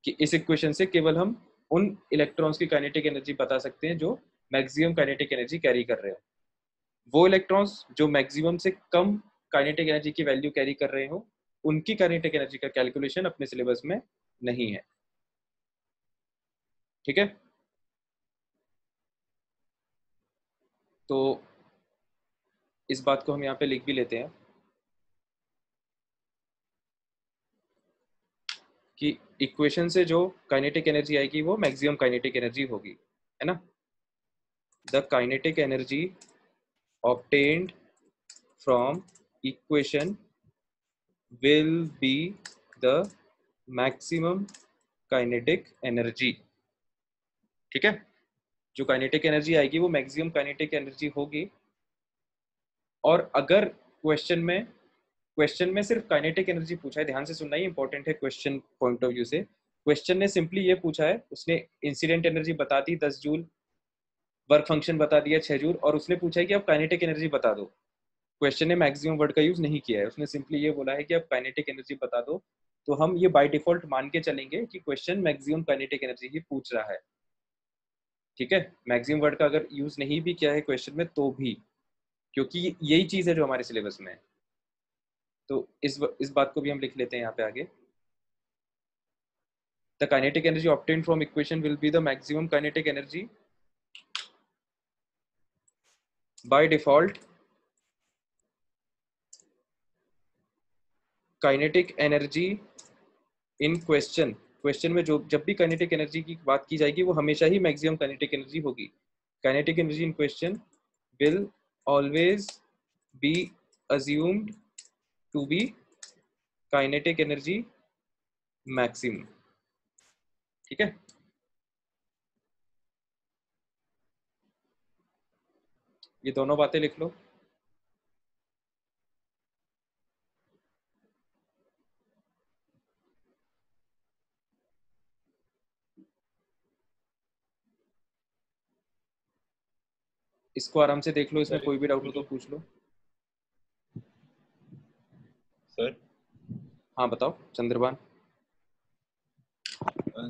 [SPEAKER 1] कि इस इक्वेशन से केवल हम उन इलेक्ट्रॉन्स की काइनेटिक एनर्जी बता सकते हैं जो मैक्सिमम काइनेटिक एनर्जी कैरी कर रहे हो। वो इलेक्ट्रॉन्स जो मैक्सिमम से कम काइनेटिक एनर्जी की वैल्यू कैरी कर रहे हो उनकी काइनेटिक एनर्जी का कैलकुलेशन अपने सिलेबस में नहीं है, ठीक है। तो इस बात को हम यहाँ पे लिख भी लेते हैं कि इक्वेशन से जो काइनेटिक एनर्जी आएगी वो मैक्सिमम काइनेटिक एनर्जी होगी, है ना। The kinetic energy obtained from equation will be the maximum kinetic energy, ठीक है। जो काइनेटिक एनर्जी आएगी वो मैक्सिमम काइनेटिक एनर्जी होगी। और अगर क्वेश्चन में सिर्फ काइनेटिक एनर्जी पूछा है, ध्यान से सुनना ही इंपॉर्टेंट है क्वेश्चन पॉइंट ऑफ व्यू से। क्वेश्चन ने सिंपली ये पूछा है, उसने इंसिडेंट एनर्जी बता दी 10 जूल, वर्क फंक्शन बता दिया 6 जूल, और उसने पूछा है कि आप काइनेटिक एनर्जी बता दो। क्वेश्चन ने मैक्सिमम वर्ड का यूज नहीं किया है, उसने सिंपली ये बोला है कि आप काइनेटिक एनर्जी बता दो। तो हम ये बाय डिफॉल्ट मान के चलेंगे कि क्वेश्चन मैक्सिमम काइनेटिक एनर्जी ही पूछ रहा है, ठीक है। मैक्सिमम वर्ड का अगर यूज नहीं भी किया है क्वेश्चन में तो भी, क्योंकि यही चीज है जो हमारे सिलेबस में है। तो इस बात को भी हम लिख लेते हैं यहाँ पे आगे। The kinetic energy obtained from equation will be the maximum kinetic energy by default. Kinetic energy in question में जो जब भी काइनेटिक एनर्जी की बात की जाएगी वो हमेशा ही मैक्सिमम काइनेटिक एनर्जी होगी। Kinetic energy in question will always be assumed to be kinetic energy maximum, ठीक है। ये दोनों बातें लिख लो। इसको आराम से देख लो, इसमें
[SPEAKER 2] सर,
[SPEAKER 1] कोई भी डाउट हो तो पूछ लो।
[SPEAKER 2] सर
[SPEAKER 1] हाँ बताओ चंद्रभान।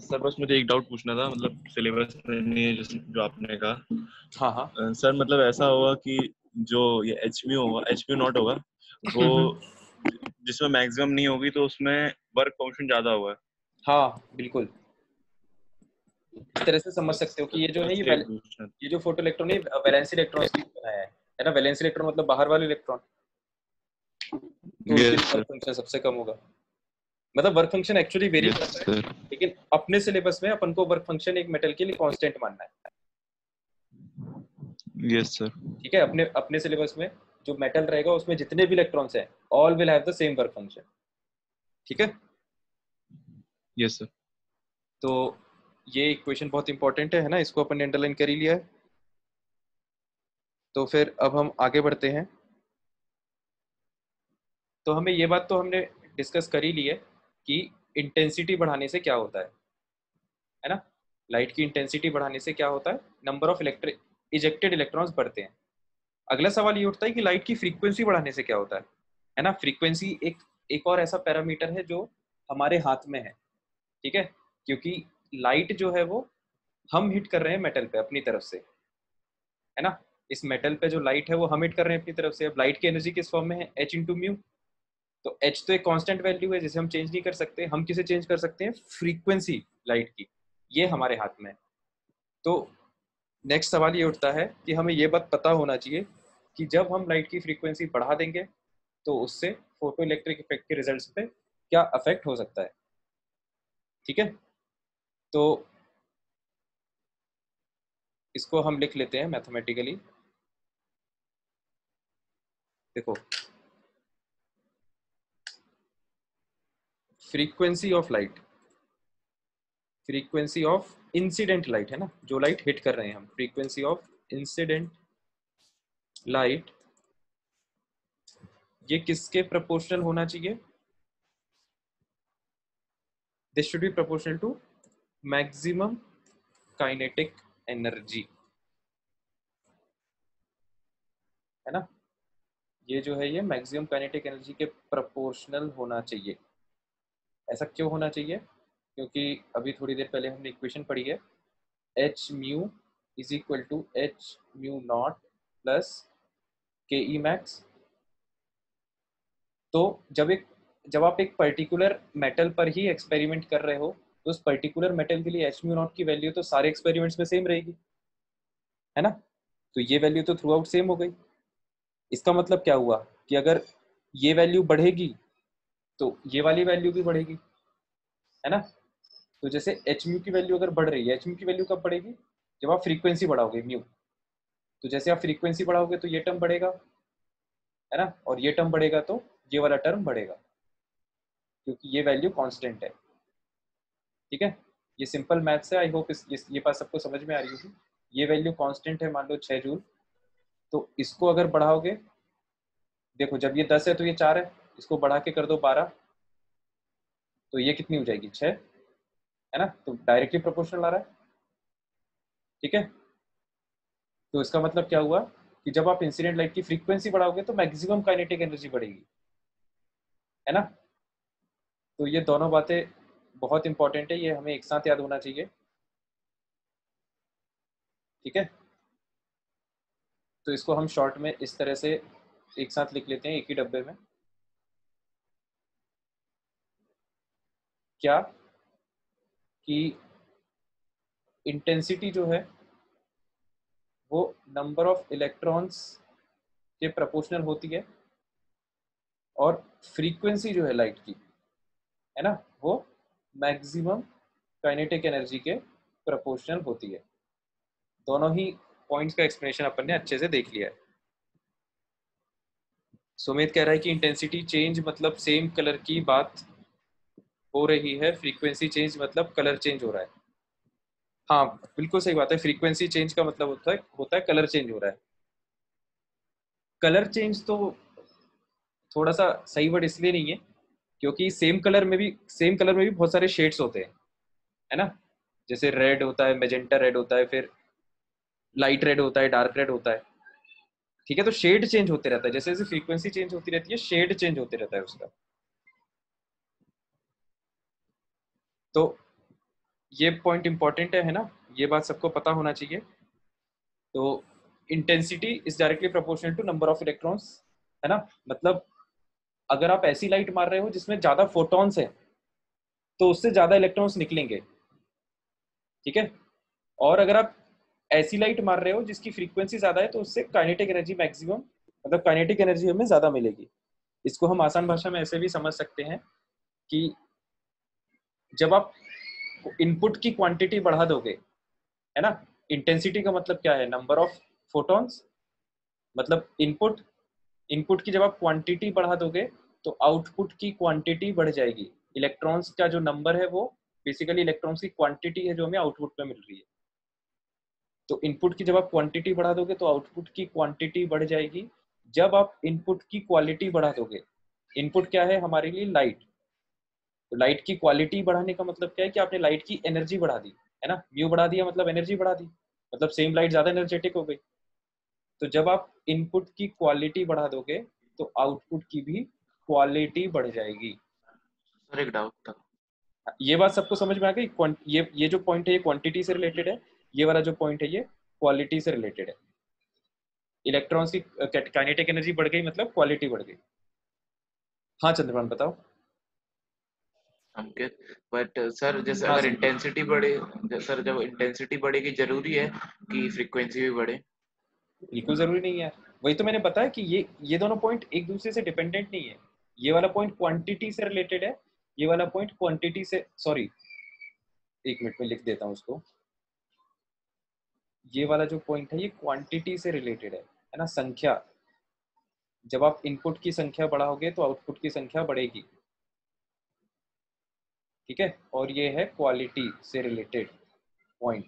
[SPEAKER 2] सर बस मुझे एक डाउट पूछना था, मतलब सिलेबस में नहीं है जो आपने कहा।
[SPEAKER 1] हाँ हाँ।
[SPEAKER 2] सर मतलब ऐसा होगा कि जो ये एचपीयू होगा, एचपीयू नॉट होगा वो जिसमें मैक्सिमम नहीं होगी तो उसमें वर्क फंक्शन ज्यादा होगा।
[SPEAKER 1] हाँ बिल्कुल, इस तरह से समझ सकते हो कि ये जो है
[SPEAKER 2] बस यही पूछना था।
[SPEAKER 1] ये जो फोटो इलेक्ट्रॉन है वैलेंसी इलेक्ट्रॉन्स के लिए बनाया है ना। वैलेंसी इलेक्ट्रॉन मतलब बाहर वाले इलेक्ट्रॉन, तो उनके
[SPEAKER 2] यस
[SPEAKER 1] लिए
[SPEAKER 2] सर,
[SPEAKER 1] वर्क फंक्शन सबसे कम होगा। मतलब work function actually very
[SPEAKER 2] yes
[SPEAKER 1] करता है,
[SPEAKER 2] सर,
[SPEAKER 1] लेकिन अपने सिलेबस में अपन को वर्क फंक्शन एक मेटल के लिए कांस्टेंट मानना है।
[SPEAKER 2] यस सर,
[SPEAKER 1] ठीक है, अपने अपने सिलेबस में जो मेटल रहेगा उसमें जितने भी इलेक्ट्रॉन्स हैं all will have the same work function. ठीक है,
[SPEAKER 2] यस सर।
[SPEAKER 1] तो ये इक्वेशन बहुत इंपॉर्टेंट है ना, इसको अपन ने अंडरलाइन कर ही लिया है। तो फिर अब हम आगे बढ़ते हैं। तो हमें ये बात तो हमने डिस्कस कर ही ली है कि इंटेंसिटी बढ़ाने से क्या होता है ना। लाइट की इंटेंसिटी बढ़ाने से क्या होता है, नंबर ऑफ इजेक्टेड इलेक्ट्रॉन्स बढ़ते हैं। अगला सवाल ये उठता है कि लाइट की फ्रीक्वेंसी बढ़ाने से क्या होता है ना। फ्रीक्वेंसी एक एक और ऐसा पैरामीटर है जो हमारे हाथ में है। ठीक है, क्योंकि लाइट जो है वो हम हिट कर रहे हैं मेटल पे अपनी तरफ से, है ना। इस मेटल पे जो लाइट है वो हम हिट कर रहे हैं अपनी तरफ से। अब लाइट की एनर्जी किस फॉर्म में है, एच इंटू म्यू। तो एच तो एक कांस्टेंट वैल्यू है जिसे हम चेंज नहीं कर सकते। हम किसे चेंज कर सकते हैं, फ्रीक्वेंसी लाइट की, ये हमारे हाथ में है। तो नेक्स्ट सवाल ये उठता है कि हमें ये बात पता होना चाहिए कि जब हम लाइट की फ्रीक्वेंसी बढ़ा देंगे तो उससे फोटो इलेक्ट्रिक इफेक्ट के रिजल्ट्स पे क्या अफेक्ट हो सकता है। ठीक है, तो इसको हम लिख लेते हैं मैथमेटिकली। देखो, frequency of light, frequency of incident light है ना, जो लाइट हिट कर रहे हैं हम, फ्रीक्वेंसी ऑफ इंसिडेंट लाइट, ये किसके प्रोपोर्शनल होना चाहिए, this should be proportional to maximum kinetic energy, है ना। ये जो है ये मैक्सिमम काइनेटिक एनर्जी के प्रोपोर्शनल होना चाहिए। ऐसा क्यों होना चाहिए, क्योंकि अभी थोड़ी देर पहले हमने इक्वेशन पढ़ी है, h mu is equal to h mu not plus K E max. तो जब आप एक पर्टिकुलर मेटल पर ही एक्सपेरिमेंट कर रहे हो तो उस पर्टिकुलर मेटल के लिए एच म्यू नॉट की वैल्यू तो सारे एक्सपेरिमेंट्स में सेम रहेगी, है ना। तो ये वैल्यू तो थ्रू आउट सेम हो गई। इसका मतलब क्या हुआ कि अगर ये वैल्यू बढ़ेगी तो ये वाली वैल्यू भी बढ़ेगी, है ना। तो जैसे एच म्यू की वैल्यू अगर बढ़ रही है, एच म्यू की वैल्यू कब बढ़ेगी, जब आप फ्रीक्वेंसी बढ़ाओगे म्यू। तो जैसे आप फ्रीक्वेंसी बढ़ाओगे तो ये टर्म बढ़ेगा, है ना, और ये टर्म बढ़ेगा तो ये वाला टर्म बढ़ेगा, क्योंकि ये वैल्यू कांस्टेंट है। ठीक है, ये सिंपल मैथ्स है। आई होप ये बात सबको समझ में आ रही होगी। ये वैल्यू कांस्टेंट है, मान लो 6 जूल। तो इसको अगर बढ़ाओगे, देखो जब ये 10 है तो ये 4 है, इसको बढ़ा के कर दो 12, तो ये कितनी हो जाएगी, 6, है ना। तो डायरेक्टली प्रोपोर्शनल आ रहा है। ठीक है, तो इसका मतलब क्या हुआ कि जब आप इंसिडेंट लाइट की फ्रीक्वेंसी बढ़ाओगे तो मैक्सिमम काइनेटिक एनर्जी बढ़ेगी, है ना। तो ये दोनों बातें बहुत इंपॉर्टेंट है, ये हमें एक साथ याद होना चाहिए। ठीक है, तो इसको हम शॉर्ट में इस तरह से एक साथ लिख लेते हैं एक ही डब्बे में। क्या कि इंटेंसिटी जो है वो नंबर ऑफ इलेक्ट्रॉन्स के प्रोपोर्शनल होती है, और फ्रीक्वेंसी जो है लाइट की, है ना, वो मैक्सिमम काइनेटिक एनर्जी के प्रोपोर्शनल होती है। दोनों ही पॉइंट्स का एक्सप्लेनेशन अपन ने अच्छे से देख लिया है। सुमित कह रहा है कि इंटेंसिटी चेंज मतलब सेम कलर की बात हो रही है, फ्रीक्वेंसी चेंज मतलब कलर चेंज हो रहा है। हाँ बिल्कुल सही बात है, फ्रीक्वेंसी चेंज का मतलब होता है कलर चेंज हो रहा है। कलर चेंज तो थोड़ा सा सही वर्ड इसलिए नहीं है क्योंकि सेम कलर में भी बहुत सारे शेड्स होते हैं, है ना। जैसे रेड होता है, मेजेंटा रेड होता है, फिर लाइट रेड होता है, डार्क रेड होता है। ठीक है, तो शेड चेंज होते रहता है, जैसे जैसे फ्रीक्वेंसी चेंज होती रहती है शेड चेंज होते रहता है उसका। तो ये पॉइंट इंपॉर्टेंट है ना, ये बात सबको पता होना चाहिए। तो intensity is directly proportional to number of electrons, है ना। मतलब अगर आप ऐसी लाइट मार रहे हो जिसमें ज्यादा फोटॉन्स है तो उससे ज्यादा इलेक्ट्रॉन्स निकलेंगे, ठीक है। और अगर आप ऐसी लाइट मार रहे हो जिसकी फ्रीक्वेंसी ज्यादा है तो उससे काइनेटिक एनर्जी मैक्सिमम, मतलब काइनेटिक एनर्जी हमें ज्यादा मिलेगी। इसको हम आसान भाषा में ऐसे भी समझ सकते हैं कि जब आप इनपुट की क्वांटिटी बढ़ा दोगे, है ना, इंटेंसिटी का मतलब क्या है, नंबर ऑफ फोटॉन्स, मतलब इनपुट, इनपुट की जब आप क्वांटिटी बढ़ा दोगे तो आउटपुट की क्वांटिटी बढ़ जाएगी। इलेक्ट्रॉन्स का जो नंबर है वो बेसिकली इलेक्ट्रॉन्स की क्वांटिटी है जो हमें आउटपुट में मिल रही है। तो इनपुट की जब आप क्वांटिटी बढ़ा दोगे तो आउटपुट की क्वांटिटी बढ़ जाएगी। जब आप इनपुट की क्वालिटी बढ़ा दोगे, इनपुट क्या है हमारे लिए, लाइट, तो लाइट की क्वालिटी बढ़ाने का मतलब क्या है कि आपने लाइट की एनर्जी बढ़ा दी, है ना, म्यू बढ़ा दिया मतलब एनर्जी बढ़ा दी, मतलब सेम लाइट ज्यादा एनर्जेटिक हो गई। तो जब आप इनपुट की क्वालिटी बढ़ा दोगे तो आउटपुट की भी क्वालिटी बढ़ जाएगी।
[SPEAKER 3] सर एक डाउट था।
[SPEAKER 1] ये बात सबको समझ में आ गई। ये जो पॉइंट है ये क्वांटिटी से रिलेटेड है, ये वाला जो पॉइंट है ये क्वालिटी से रिलेटेड है। इलेक्ट्रॉन्स की काइनेटिक एनर्जी बढ़ गई मतलब क्वालिटी बढ़ गई। हाँ चंद्रमान बताओ।
[SPEAKER 3] अंकित, बट सर जैसे
[SPEAKER 1] हाँ
[SPEAKER 3] अगर
[SPEAKER 1] सर,
[SPEAKER 3] इंटेंसिटी बढ़े, सर जब इंटेंसिटी बढ़ेगी जरूरी है कि फ्रीक्वेंसी भी बढ़े?
[SPEAKER 1] बिल्कुल जरूरी नहीं है। वही तो मैंने बताया कि ये दोनों पॉइंट एक दूसरे से डिपेंडेंट नहीं है। ये वाला पॉइंट क्वांटिटी से रिलेटेड है, ये वाला पॉइंट क्वांटिटी से, सॉरी एक मिनट में लिख देता हूँ उसको। ये वाला जो पॉइंट है ये क्वांटिटी से रिलेटेड है ना, संख्या। जब आप इनपुट की संख्या बढ़ाओगे तो आउटपुट की संख्या बढ़ेगी, ठीक है। और ये है क्वालिटी से रिलेटेड पॉइंट।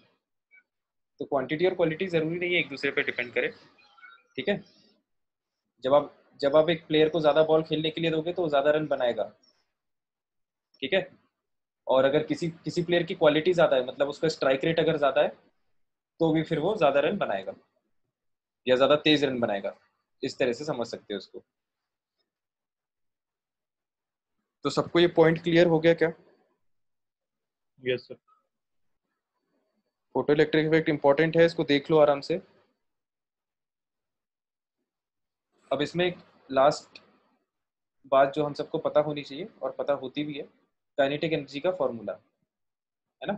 [SPEAKER 1] तो क्वांटिटी और क्वालिटी जरूरी नहीं है एक दूसरे पे डिपेंड करे, ठीक है। जब आप एक प्लेयर को ज्यादा बॉल खेलने के लिए दोगे तो वो ज्यादा रन बनाएगा, ठीक है। और अगर किसी किसी प्लेयर की क्वालिटी ज्यादा है, मतलब उसका स्ट्राइक रेट अगर ज्यादा है, तो भी फिर वो ज्यादा रन बनाएगा या ज्यादा तेज रन बनाएगा। इस तरह से समझ सकते हो उसको। तो सबको ये पॉइंट क्लियर हो गया क्या?
[SPEAKER 2] Yes sir.
[SPEAKER 1] Photo electric effect important है, इसको देख लो आराम से। अब इसमें एक लास्ट बात जो हम सबको पता होनी चाहिए और पता होती भी है, काइनेटिक एनर्जी का फॉर्मूला, है ना।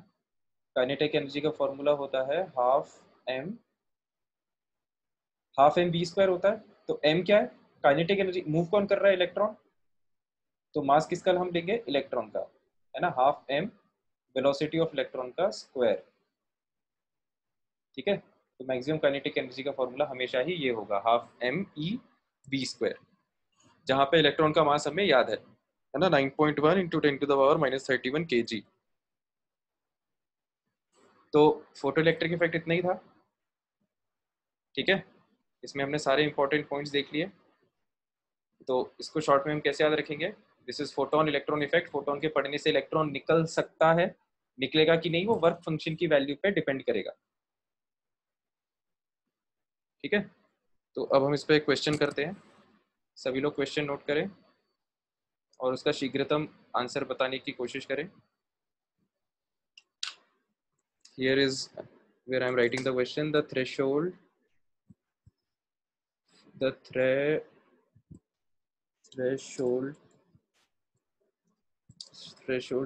[SPEAKER 1] काइनेटिक एनर्जी का फॉर्मूला होता है हाफ एम बी स्क्वायर होता है। तो एम क्या है, काइनेटिक एनर्जी, मूव कौन कर रहा है, इलेक्ट्रॉन। तो मास किसका हम लेंगे, इलेक्ट्रॉन का, है ना, half m velocity of electron का स्क्वायर, ठीक है। तो मैक्सिमम काइनेटिक एनर्जी का फॉर्मूला हमेशा ही ये होगा, half m e b square, जहां पे इलेक्ट्रॉन का मास हमें याद है ना, 9.1 इंटू 10⁻³ kg। तो फोटो इलेक्ट्रिक इफेक्ट इतना ही था, ठीक है। इसमें हमने सारे इंपॉर्टेंट पॉइंट्स देख लिए। तो इसको शॉर्ट में हम कैसे याद रखेंगे, this is photon electron effect. Photon के पड़ने से इलेक्ट्रॉन निकल सकता है, निकलेगा कि नहीं वो वर्क फंक्शन की वैल्यू पे डिपेंड करेगा, ठीक है। तो अब हम इस पर क्वेश्चन करते हैं। सभी लोग क्वेश्चन नोट करें और उसका शीघ्रतम आंसर बताने की कोशिश करें। Here is where I am writing the question. The threshold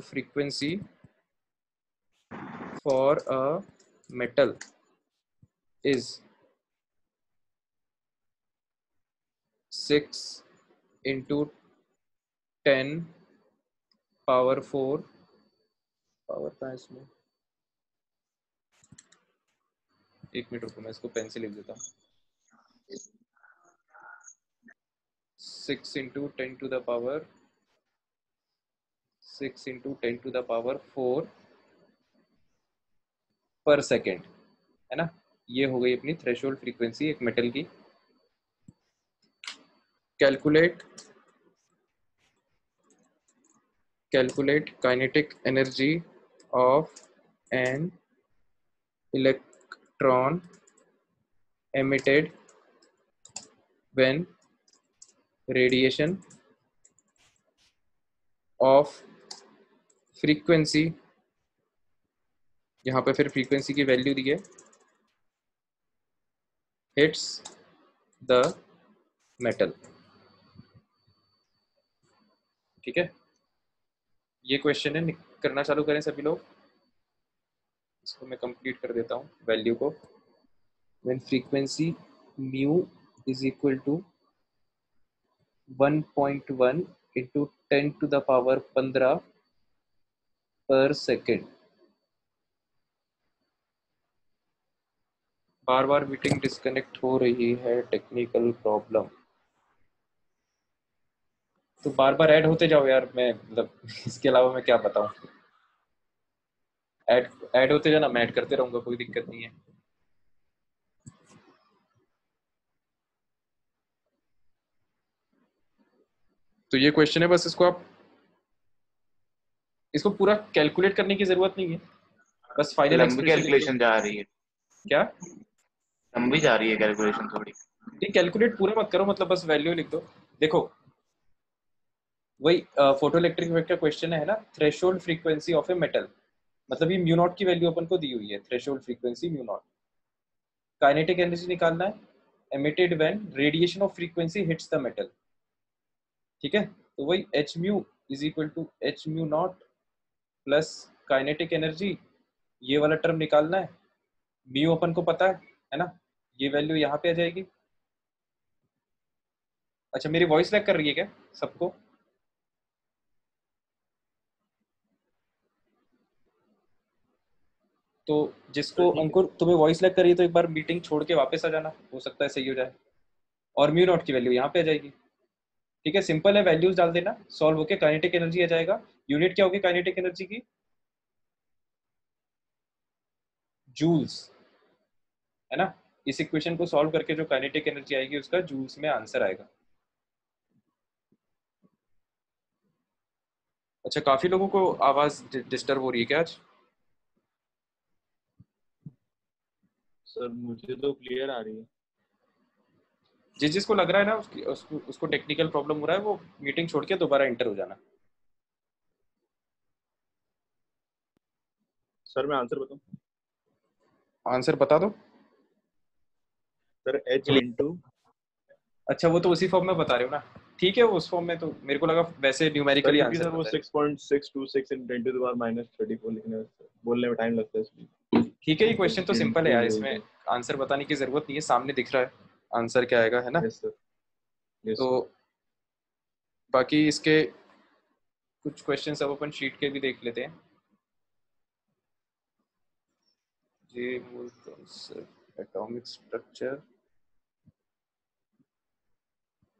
[SPEAKER 1] frequency for a metal is 6 into 10 power 4, power का इसमें, एक मिनट रुको मैं इसको पेन से लिख देता हूँ। 6 into 10 to the power 4 पर सेकेंड, है ना। ये हो गई अपनी थ्रेशोल्ड फ्रीक्वेंसी एक मेटल की। Calculate kinetic energy of an electron emitted when radiation of frequency, यहाँ पे फिर frequency की वैल्यू दी है, hits the metal। ठीक है, ये क्वेश्चन है, करना चालू करें सभी लोग। इसको मैं कंप्लीट कर देता हूँ वैल्यू को। when frequency mu is equal to 1.1 into 10 to the power 15 पर सेकेंड। बार बार मीटिंग डिस्कनेक्ट हो रही है, टेक्निकल प्रॉब्लम। तो बार बार ऐड होते जाओ यार, मैं मतलब इसके अलावा मैं क्या बताऊं। ऐड होते जाना, मैं ऐड करते रहूंगा, कोई दिक्कत नहीं है। तो ये क्वेश्चन है, बस इसको पूरा कैलकुलेट करने की जरूरत नहीं है, बस फाइनल
[SPEAKER 3] लंबी कैलकुलेशन जा रही है।
[SPEAKER 1] क्या
[SPEAKER 3] लंबी जा रही है कैलकुलेशन थोड़ी।
[SPEAKER 1] नहीं, कैलकुलेट पूरा मत करो, मतलब बस वैल्यू लिख दो। देखो वही फोटो इलेक्ट्रिक इफेक्ट का क्वेश्चन है ना, threshold frequency of a metal, मतलब ये म्यू नॉट की वैल्यू अपन को दी हुई है, threshold frequency mu not. Kinetic energy निकालना है, emitted when radiation of frequency hits the metal. ठीक है, तो वही h mu is equal to h mu not plus kinetic energy, ये वाला टर्म निकालना है। म्यू अपन को पता है ना, ये वैल्यू यहाँ पे आ जाएगी। अच्छा, मेरी वॉइस लैग कर रही है क्या सबको? तो जिसको अंकुर तुम्हें वॉइस लैग कर रही है, तो एक बार मीटिंग छोड़ के वापस आ जाना, हो सकता है सही हो जाए। और म्यू नॉट की वैल्यू यहाँ पे आ जाएगी। ठीक है, सिंपल है, वैल्यूज डाल देना, सॉल्व होके काइनेटिक एनर्जी आ जाएगा। यूनिट क्या होगी काइनेटिक एनर्जी की? जूल्स, है ना। इस इक्वेशन को सॉल्व करके जो काइनेटिक एनर्जी आएगी उसका जूल्स में आंसर आएगा। अच्छा, काफी लोगों को आवाज डिस्टर्ब हो रही है क्या आज?
[SPEAKER 2] सर मुझे तो क्लियर आ रही है।
[SPEAKER 1] जिसको लग रहा है ना उसको टेक्निकल प्रॉब्लम हो रहा है, वो मीटिंग छोड़ के दोबारा इंटर हो जाना।
[SPEAKER 2] सर मैं आंसर बताऊं?
[SPEAKER 1] आंसर बता दो
[SPEAKER 2] सर h इंटू।
[SPEAKER 1] अच्छा, वो तो उसी फॉर्म में बता रहे हो ना, ठीक है, वो उस फॉर्म में, तो मेरे को लगा वैसे
[SPEAKER 2] सर
[SPEAKER 1] न्यूमेरिकली
[SPEAKER 2] क्योंकि
[SPEAKER 1] आंसर
[SPEAKER 2] सर वो
[SPEAKER 1] बता रहे
[SPEAKER 2] 6.626 इन 10 टू द पावर -34 लिखने में बोलने में टाइम लगता है इसलिए।
[SPEAKER 1] हो। ठीक है, ये क्वेश्चन तो सिंपल है यार,
[SPEAKER 2] इंटू।
[SPEAKER 1] इसमें आंसर बताने की जरूरत नहीं है, सामने दिख रहा है आंसर क्या आएगा, है ना।
[SPEAKER 2] यस सर, यस
[SPEAKER 1] तो
[SPEAKER 2] सर।
[SPEAKER 1] बाकी इसके कुछ क्वेश्चंस अब अपन शीट के भी देख लेते हैं। ये मूल कॉन्सेप्ट, एटॉमिक स्ट्रक्चर,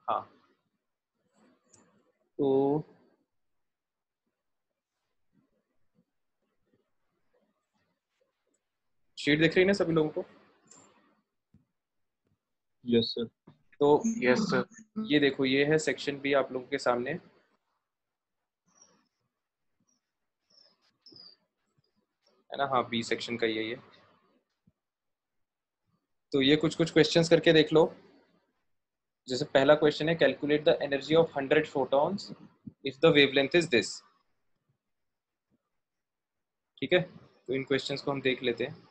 [SPEAKER 1] हाँ। तो शीट दिख रही है ना सभी लोगों को?
[SPEAKER 2] Yes sir.
[SPEAKER 1] तो
[SPEAKER 3] यस सर।
[SPEAKER 1] ये देखो, ये है सेक्शन बी आप लोगों के सामने, है ना। हाँ, बी सेक्शन का ये। तो ये कुछ क्वेश्चंस करके देख लो। जैसे पहला क्वेश्चन है, calculate the energy of 100 photons if the wavelength is this. ठीक है, तो इन क्वेश्चंस को हम देख लेते हैं।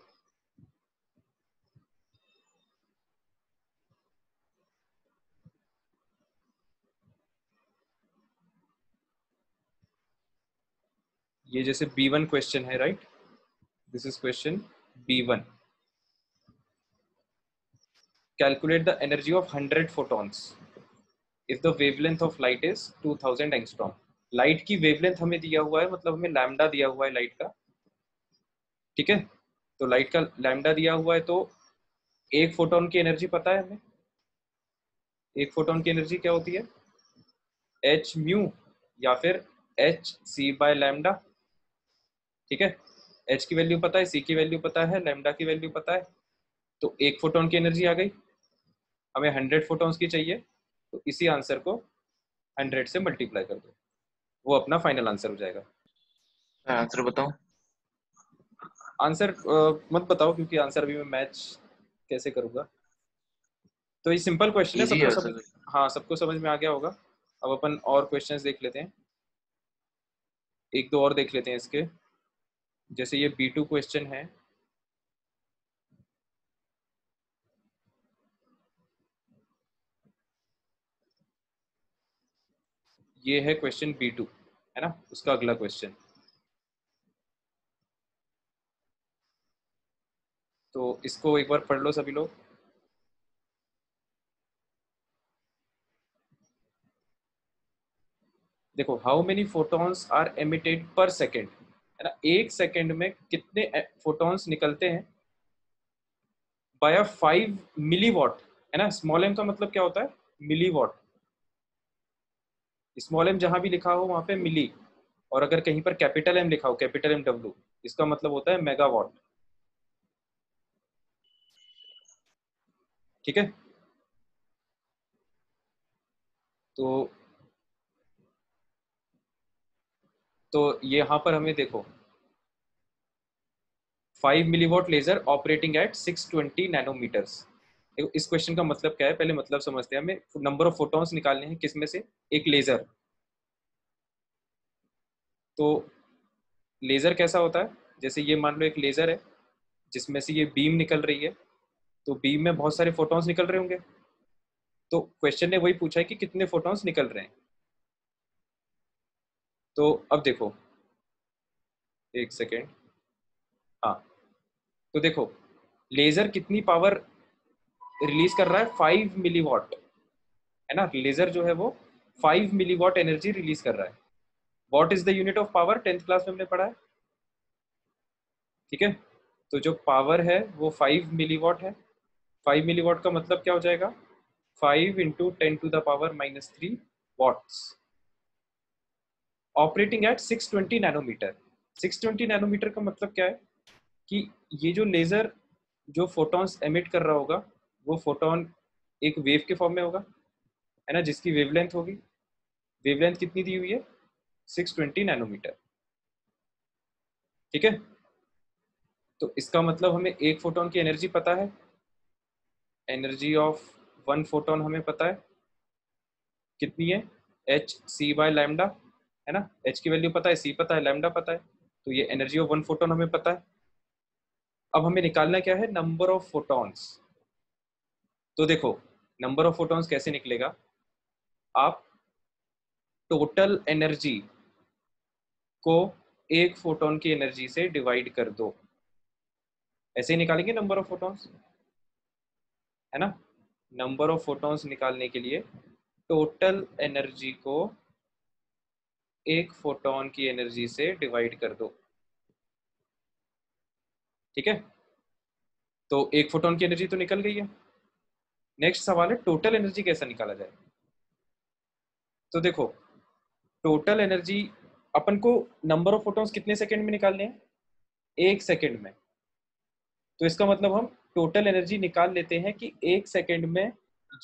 [SPEAKER 1] ये जैसे B1 क्वेश्चन है, right, this is question B1। Calculate the energy of 100 photons if the wavelength of light is 2000 angstrom. Light की वेवलेंथ हमें दिया हुआ है, मतलब हमें लैम्डा दिया हुआ है लाइट का। ठीक है, तो लाइट का लैम्डा दिया हुआ है, तो एक फोटोन की एनर्जी पता है हमें। एक फोटोन की एनर्जी क्या होती है? एच म्यू या फिर एच सी बाय लैम्डा। ठीक है, एच की वैल्यू पता है, सी की वैल्यू पता है, लैम्डा की वैल्यू पता है। तो एक फोटोन की एनर्जी आ गई, हमें 100 फोटोन्स की चाहिए, तो इसी आंसर को 100 से मल्टीप्लाई कर दो, वो अपना फाइनल आंसर हो जाएगा।
[SPEAKER 3] आंसर बताओ।
[SPEAKER 1] आंसर मत बताओ, क्योंकि आंसर अभी मैं मैच कैसे करूंगा। तो ये सिंपल क्वेश्चन है,
[SPEAKER 3] इजी
[SPEAKER 1] सबको
[SPEAKER 3] है
[SPEAKER 1] समझ,
[SPEAKER 3] सर।
[SPEAKER 1] हाँ सबको समझ में आ गया होगा। अब अपन और क्वेश्चंस देख लेते हैं, एक दो और देख लेते हैं इसके। जैसे ये B2 क्वेश्चन है, ये है क्वेश्चन B2 है ना, उसका अगला क्वेश्चन। तो इसको एक बार पढ़ लो सभी लोग। देखो, how many photons are emitted per second, है ना, एक सेकेंड में कितने फोटॉन्स निकलते हैं बाय 5 मिलीवॉट, है ना। स्मॉल एम का मतलब क्या होता है, मिलीवॉट। स्मॉल एम जहां भी लिखा हो वहां पे मिली, और अगर कहीं पर कैपिटल एम लिखा हो, कैपिटल एम डब्ल्यू, इसका मतलब होता है मेगावाट। ठीक है, तो यहाँ पर हमें देखो 5 milliwatt laser operating at 620 nanometres. देखो इस क्वेश्चन का मतलब क्या है, पहले मतलब समझते हैं। हमें नंबर ऑफ फोटॉन्स निकालने हैं, किसमें से, एक लेजर। तो लेजर कैसा होता है, जैसे ये मान लो एक लेजर है जिसमें से ये बीम निकल रही है, तो बीम में बहुत सारे फोटॉन्स निकल रहे होंगे। तो क्वेश्चन ने वही पूछा है कि कितने फोटॉन्स निकल रहे हैं। तो अब देखो, एक सेकेंड, हाँ, तो देखो लेजर कितनी पावर रिलीज कर रहा है, 5 मिलीवॉट, है ना। लेजर जो है वो 5 मिलीवॉट एनर्जी रिलीज कर रहा है। What is the unit of power, 10th class में हमने पढ़ा है, ठीक है। तो जो पावर है वो 5 मिलीवॉट है। 5 मिलीवॉट का मतलब क्या हो जाएगा, 5 into 10⁻³ watts, operating at 620 nanometre. 620 nanometre का मतलब क्या है कि ये जो लेजर जो फोटॉन्स एमिट कर रहा होगा, वो फोटोन एक वेव के फॉर्म में होगा, है ना, जिसकी वेवलेंथ होगी, वेवलेंथ कितनी दी हुई है, 620 नैनोमीटर। ठीक है, तो इसका मतलब हमें एक फोटोन की एनर्जी पता है, एनर्जी ऑफ वन फोटोन हमें पता है कितनी है, hc/λ, है ना। h की वैल्यू पता है, c पता है, लैम्डा पता है, तो ये एनर्जी ऑफ वन फोटोन हमें पता है। अब हमें निकालना क्या है, नंबर ऑफ फोटॉन्स। तो देखो नंबर ऑफ फोटॉन्स कैसे निकलेगा, आप टोटल एनर्जी को एक फोटोन की एनर्जी से डिवाइड कर दो, ऐसे ही निकालेंगे नंबर ऑफ फोटॉन्स, है ना। नंबर ऑफ फोटॉन्स निकालने के लिए टोटल एनर्जी को एक फोटोन की एनर्जी से डिवाइड कर दो, ठीक है। तो एक फोटोन की एनर्जी तो निकल गई है। नेक्स्ट सवाल है टोटल एनर्जी कैसा निकाला जाए। तो देखो टोटल एनर्जी, अपन को नंबर ऑफ फोटॉन्स कितने सेकंड में निकालने हैं, एक सेकंड में। तो इसका मतलब हम टोटल एनर्जी निकाल लेते हैं कि एक सेकंड में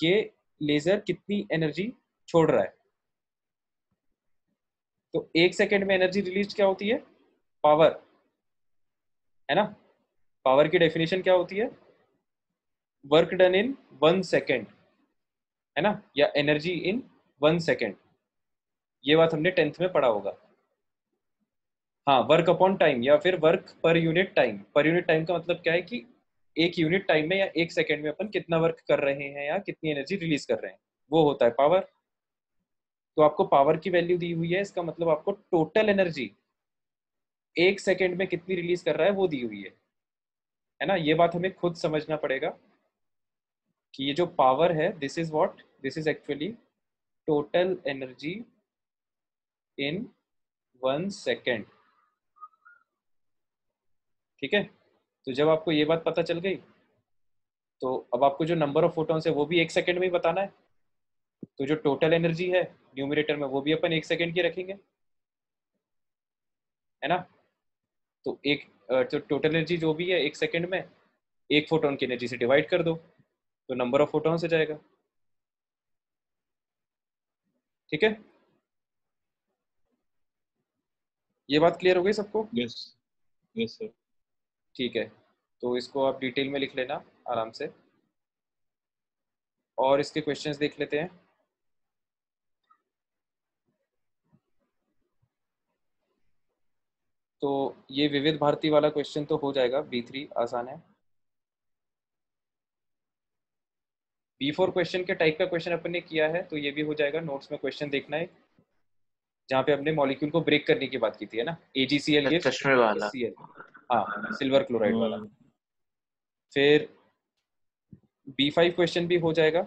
[SPEAKER 1] ये लेजर कितनी एनर्जी छोड़ रहा है। तो एक सेकंड में एनर्जी रिलीज क्या होती है, पावर, है ना। पावर की डेफिनेशन क्या होती है, वर्क डन इन 1 सेकेंड, है ना, या एनर्जी इन 1 सेकेंड। ये बात हमने 10th में पढ़ा होगा। हाँ, वर्क अपॉन टाइम या फिर work per unit time. Per unit time का मतलब क्या है कि एक यूनिट टाइम में या एक सेकेंड में अपन कितना वर्क कर रहे हैं या कितनी एनर्जी रिलीज कर रहे हैं, वो होता है पावर। तो आपको पावर की वैल्यू दी हुई है, इसका मतलब आपको टोटल एनर्जी एक सेकेंड में कितनी रिलीज कर रहा है वो दी हुई है ना। ये बात हमें खुद समझना पड़ेगा कि ये जो पावर है, this is what, this is actually total energy in 1 second, ठीक है। तो जब आपको ये बात पता चल गई, तो अब आपको जो नंबर ऑफ फोटॉन्स है वो भी एक सेकेंड में ही बताना है। तो जो टोटल एनर्जी है न्यूमरेटर में, वो भी अपन एक सेकेंड की रखेंगे, है ना। तो एक तो टोटल एनर्जी जो भी है एक सेकेंड में, एक फोटोन की एनर्जी से डिवाइड कर दो, तो नंबर ऑफ फोटॉन्स हो जाएगा, ठीक है। ये बात क्लियर हो गई सबको,
[SPEAKER 2] यस, यस सर।
[SPEAKER 1] ठीक है। तो इसको आप डिटेल में लिख लेना आराम से। और इसके क्वेश्चंस देख लेते हैं। तो ये विविध भारती वाला क्वेश्चन तो हो जाएगा, B3 आसान है। B4 क्वेश्चन के टाइप का क्वेश्चन अपन ने किया है, तो ये भी हो जाएगा। नोट्स में क्वेश्चन देखना है जहाँ पे हमने मॉलिक्यूल को ब्रेक करने की बात की थी, है ना, AgCl गिव्स
[SPEAKER 3] चश्मे वाला।
[SPEAKER 1] HCl, हाँ सिल्वर क्लोराइड वाला।
[SPEAKER 2] हम्म,
[SPEAKER 1] फिर B5 क्वेश्चन भी हो जाएगा।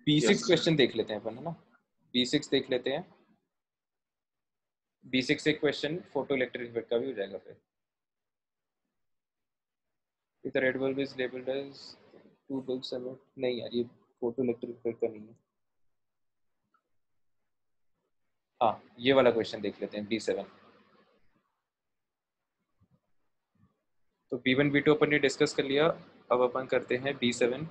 [SPEAKER 1] B6
[SPEAKER 3] यस
[SPEAKER 1] क्वेश्चन देख लेते हैं अपन, है ना, B6 देख लेते हैं। B6 एक क्वेश्चन फोटो इलेक्ट्रिक इफेक्ट का भी हो जाएगा। फिर If the red bulb is labeled as two bulbs emit, नहीं यार, ये फोटो इलेक्ट्रिक इफेक्ट का नहीं है। हाँ ये वाला क्वेश्चन देख लेते हैं, B7। तो B1 B2 अपन ने डिस्कस कर लिया, अब अपन करते हैं B7।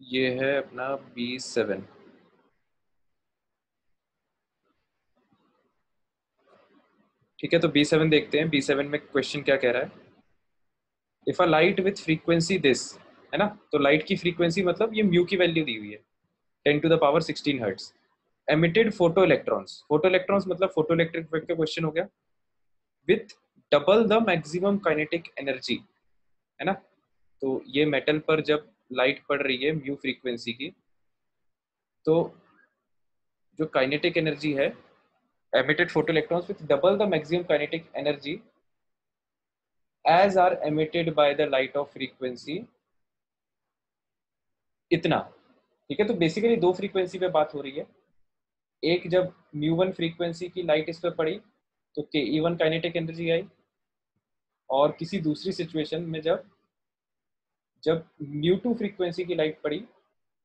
[SPEAKER 1] ये है अपना B7। ठीक है, तो B7 देखते हैं। B7 में क्वेश्चन क्या कह रहा है। If a light with frequency this, है ना, तो लाइट की फ्रीक्वेंसी मतलब ये म्यू की वैल्यू दी हुई है 10⁻16 hertz. Emitted photo electrons, photo electrons मतलब फोटो इलेक्ट्रिक इफेक्ट का क्वेश्चन हो गया। With double the maximum kinetic energy, है ना, तो ये मेटल पर जब लाइट पड़ रही है म्यू फ्रीक्वेंसी की, तो जो काइनेटिक एनर्जी है, emitted photoelectrons with double the maximum kinetic energy as are emitted by the light of frequency इतना। ठीक है, तो बेसिकली दो फ्रीक्वेंसी पे बात हो रही है। एक जब μ1 फ्रीक्वेंसी की लाइट इस पर पड़ी तो Ke1 काइनेटिक एनर्जी आई, और किसी दूसरी सिचुएशन में जब जब μ2 फ्रीक्वेंसी की लाइट पड़ी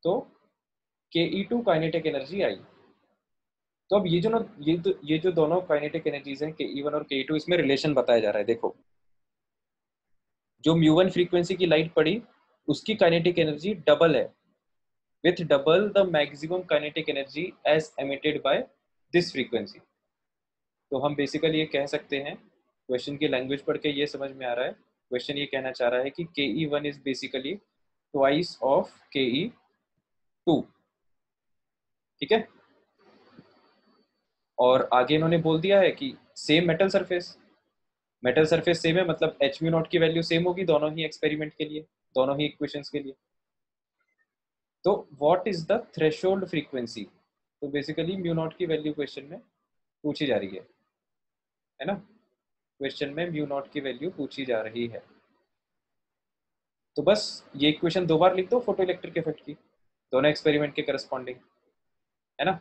[SPEAKER 1] तो Ke2 काइनेटिक एनर्जी आई। तो अब ये जो दोनों काइनेटिक एनर्जीज हैं Ke1 और Ke2, इसमें रिलेशन बताया जा रहा है। देखो, जो μ1 फ्रीक्वेंसी की लाइट पड़ी उसकी काइनेटिक एनर्जी डबल है, with double the maximum kinetic energy as emitted by this frequency. तो हम बेसिकली ये कह सकते हैं, क्वेश्चन की लैंग्वेज पढ़ के ये समझ में आ रहा है, क्वेश्चन ये कहना चाह रहा है कि Ke1 is basically twice of Ke2। ठीक है, और आगे इन्होंने बोल दिया है कि सेम मेटल सरफेस सेम है, मतलब H0 की वैल्यू सेम होगी दोनों ही एक्सपेरिमेंट के लिए, दोनों ही इक्वेशंस के लिए। तो what is the threshold frequency, तो बेसिकली μ0 की वैल्यू क्वेश्चन में पूछी जा रही है ना, क्वेश्चन में μ0 की वैल्यू पूछी जा रही है। तो बस ये इक्वेशन दो बार लिख दो फोटो इलेक्ट्रिक इफेक्ट की, दोनों एक्सपेरिमेंट के करस्पॉन्डिंग, है ना।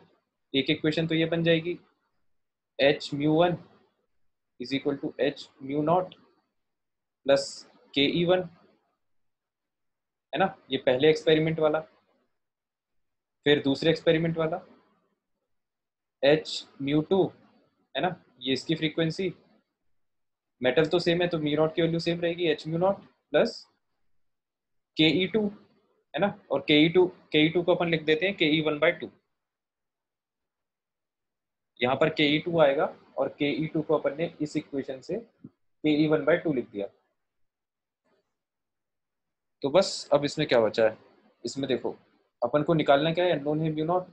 [SPEAKER 1] एक इक्वेशन तो ये बन जाएगी H μ1 is equal to H μ0 plus Ke1, है ना, ये पहले एक्सपेरिमेंट वाला। फिर दूसरे एक्सपेरिमेंट वाला H μ2, है ना, ये इसकी फ्रीक्वेंसी, मेटल तो सेम है तो μ0 की वैल्यू सेम रहेगी H μ0 प्लस Ke2, है ना, और Ke2 को अपन लिख देते हैं Ke1/2। यहाँ पर Ke2 आएगा और Ke2 को अपन ने इस इक्वेशन से Ke1/2 लिख दिया। तो बस अब इसमें क्या बचा है, इसमें देखो अपन को निकालना क्या है, अननोन है μ0,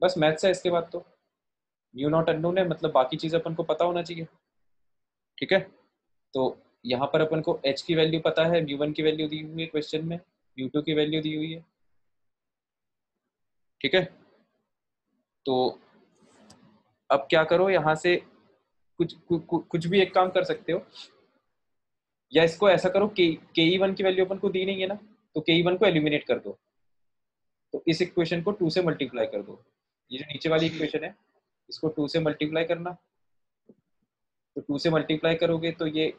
[SPEAKER 1] बस मैथ्स है इसके बाद। तो μ0 अननोन है, मतलब बाकी चीज अपन को पता होना चाहिए। ठीक है, तो यहाँ पर अपन को H की वैल्यू पता है, μ1 की वैल्यू दी हुई है क्वेश्चन में, μ2 की वैल्यू दी हुई है। ठीक है, तो अब क्या करो, यहाँ से कुछ भी एक काम कर सकते हो, या इसको ऐसा करो Ke1 की वैल्यू अपन को दी नहीं है ना, तो Ke1 को एलिमिनेट कर दो, तो इस इक्वेशन को 2 से मल्टीप्लाई कर दो। ये जो नीचे वाली इक्वेशन है इसको 2 से मल्टीप्लाई करना, तो 2 से मल्टीप्लाई करोगे तो ये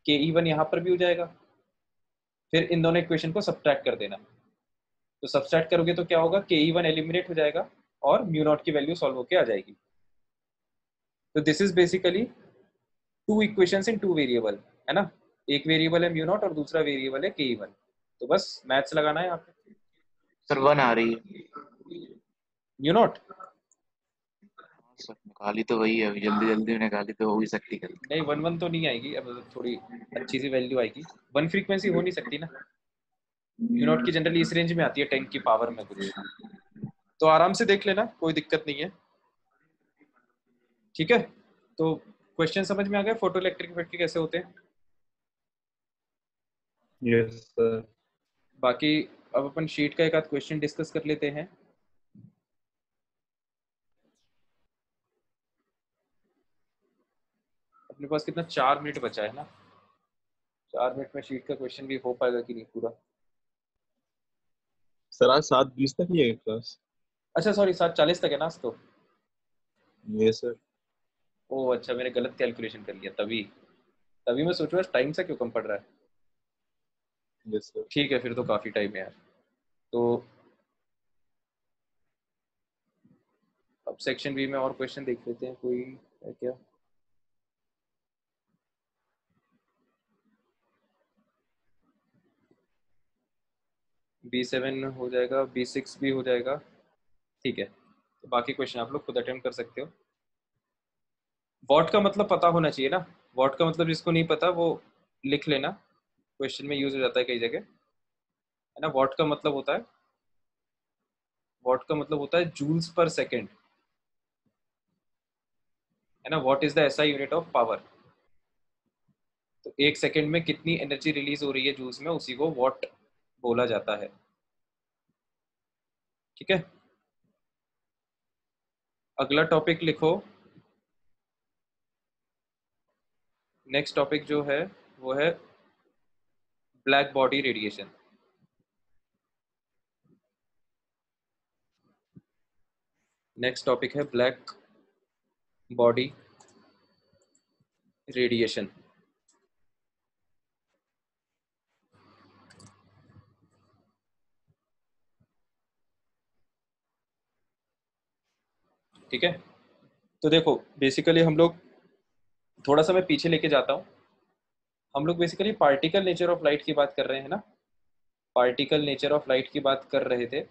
[SPEAKER 1] Ke1 यहाँ पर भी हो जाएगा। फिर इन दोनों इक्वेशन को सब्ट्रैक्ट कर देना, तो सब्ट्रैक्ट करोगे तो क्या होगा, Ke1 एलिमिनेट हो जाएगा और μ0 की वैल्यू सॉल्व होके आ जाएगी। तो this is basically two equations in two variable, है ना, एक वेरिएबल है μ0 और दूसरा वेरिएबल है Ke1। तो बस मैथ्स लगाना है यहाँ पे।
[SPEAKER 3] सर 1 आ रही है।
[SPEAKER 1] You not?
[SPEAKER 3] सर निकाली तो वही है, अभी जल्दी जल्दी निकाली तो हो ही सकती गलती।
[SPEAKER 1] नहीं, 1 1 तो नहीं आएगी, अब थोड़ी अच्छी सी वैल्यू आएगी। 1 फ्रीक्वेंसी हो नहीं सकती ना। यू नॉट की जनरली इस रेंज में आती है 10 की पावर में कुछ। तो आराम से देख लेना, कोई दिक्कत नहीं है, ठीक है। तो क्वेश्चन समझ में आ गया फोटो इलेक्ट्रिक इफेक्ट के कैसे होते हैं?
[SPEAKER 2] Yes sir.
[SPEAKER 1] बाकी अब अपन शीट का एक आध क्वेश्चन डिस्कस कर लेते हैं। अपने पास कितना 4 मिनट बचा है ना, 4 मिनट में शीट का क्वेश्चन भी हो पाएगा कि नहीं पूरा?
[SPEAKER 2] सर आज 7:20 तक ही है क्लास।
[SPEAKER 1] अच्छा सॉरी, 7:40 तक है ना आज तो।
[SPEAKER 2] Yes sir.
[SPEAKER 1] ओ अच्छा, मैंने गलत कैलकुलेशन कर लिया, तभी तभी मैं सोच रहा टाइम सा क्यों कम पड़ रहा है।
[SPEAKER 2] Yes sir.
[SPEAKER 1] ठीक है, फिर तो काफी टाइम है यार। तो अब सेक्शन बी में और क्वेश्चन देख लेते हैं, कोई है क्या? B7 हो जाएगा, B6 भी हो जाएगा, ठीक है। तो बाकी क्वेश्चन आप लोग खुद अटेम्प्ट कर सकते हो। वॉट का मतलब पता होना चाहिए ना। वॉट का मतलब जिसको नहीं पता वो लिख लेना, क्वेश्चन में यूज हो जाता है कई जगह, है ना। वॉट का मतलब होता है जूल्स पर सेकेंड, है ना। What is the SI unit of power. तो 1 सेकेंड में कितनी एनर्जी रिलीज हो रही है जूल्स में, उसी को वॉट बोला जाता है, ठीक है। अगला टॉपिक लिखो। नेक्स्ट टॉपिक जो है वो है black body radiation. Next topic है ब्लैक बॉडी रेडिएशन। ठीक है। तो देखो बेसिकली हम लोग, थोड़ा सा मैं पीछे लेके जाता हूँ। हम लोग basically particle nature of light की बात कर रहे हैं ना, पार्टिकल नेचर ऑफ लाइट की बात कर रहे थे।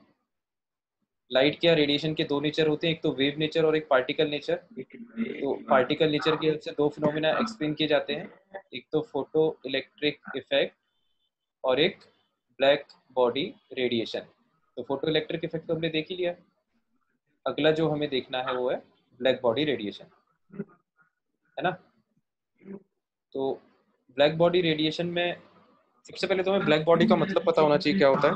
[SPEAKER 1] लाइट क्या, रेडिएशन के दो नेचर होते हैं, एक तो वेव नेचर और एक पार्टिकल नेचर। तो पार्टिकल नेचर के हेल्प से दो फिनोमिना एक्सप्लेन किए जाते हैं, एक तो फोटो इलेक्ट्रिक इफेक्ट और एक ब्लैक बॉडी रेडिएशन। तो फोटो इलेक्ट्रिक इफेक्ट तो हमने देख ही लिया। अगला जो हमें देखना है वो है ब्लैक बॉडी रेडिएशन, है ना। तो ब्लैक बॉडी रेडिएशन में सबसे पहले तो हमें ब्लैक बॉडी का मतलब पता होना चाहिए क्या होता है।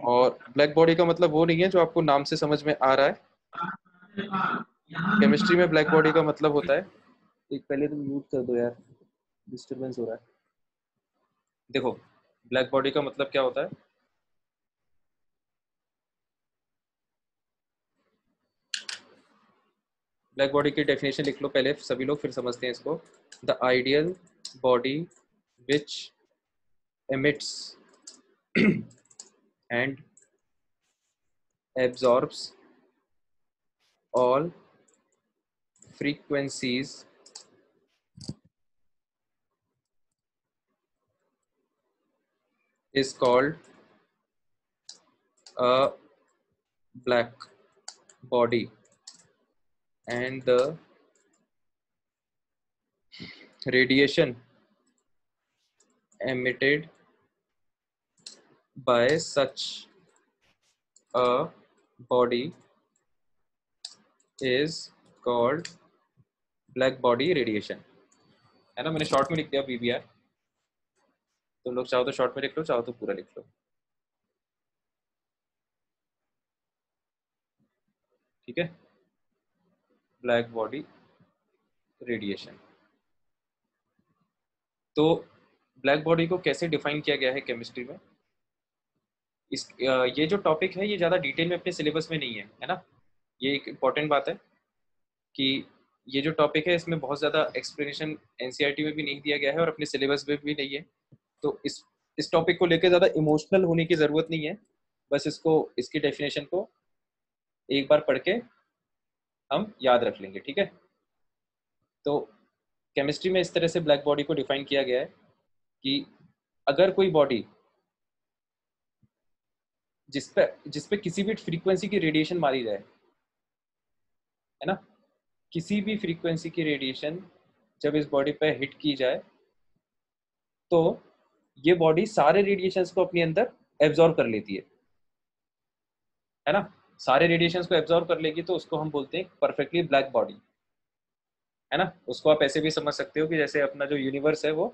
[SPEAKER 1] और ब्लैक बॉडी का मतलब वो नहीं है जो आपको नाम से समझ में आ रहा है। केमिस्ट्री में ब्लैक बॉडी का मतलब होता है, एक पहले तुम म्यूट कर दो यार, डिस्टरबेंस हो रहा है। देखो ब्लैक बॉडी का मतलब क्या होता है। ब्लैक बॉडी की डेफिनेशन लिख लो पहले सभी लोग, फिर समझते हैं इसको। The ideal body which emits and absorbs all frequencies is called a black body, and the radiation emitted by such a body is called black body radiation, है ना। मैंने शॉर्ट में लिख दिया BBR, तुम लोग चाहो तो शॉर्ट में लिख लो, चाहो तो पूरा लिख लो, ठीक है। Black body radiation. तो ब्लैक बॉडी को कैसे डिफाइन किया गया है केमिस्ट्री में, ये जो टॉपिक है ये ज़्यादा डिटेल में अपने सिलेबस में नहीं है ना। ये एक इम्पॉर्टेंट बात है कि ये जो टॉपिक है इसमें बहुत ज़्यादा एक्सप्लेनेशन एनसीईआरटी में भी नहीं दिया गया है और अपने सिलेबस में भी नहीं है। तो इस टॉपिक को लेकर ज़्यादा इमोशनल होने की ज़रूरत नहीं है, बस इसको, इसकी डेफिनेशन को एक बार पढ़ के हम याद रख लेंगे, ठीक है। तो केमिस्ट्री में इस तरह से ब्लैक बॉडी को डिफाइन किया गया है कि अगर कोई बॉडी जिस पे किसी भी फ्रीक्वेंसी की रेडिएशन मारी जाए, है ना, किसी भी फ्रीक्वेंसी की रेडिएशन जब इस बॉडी पे हिट की जाए तो ये बॉडी सारे रेडिएशंस को अपने अंदर एब्जॉर्ब कर लेती है ना, सारे रेडिएशंस को एब्जॉर्ब कर लेगी, तो उसको हम बोलते हैं परफेक्टली ब्लैक बॉडी, है ना। उसको आप ऐसे भी समझ सकते हो कि जैसे अपना जो यूनिवर्स है वो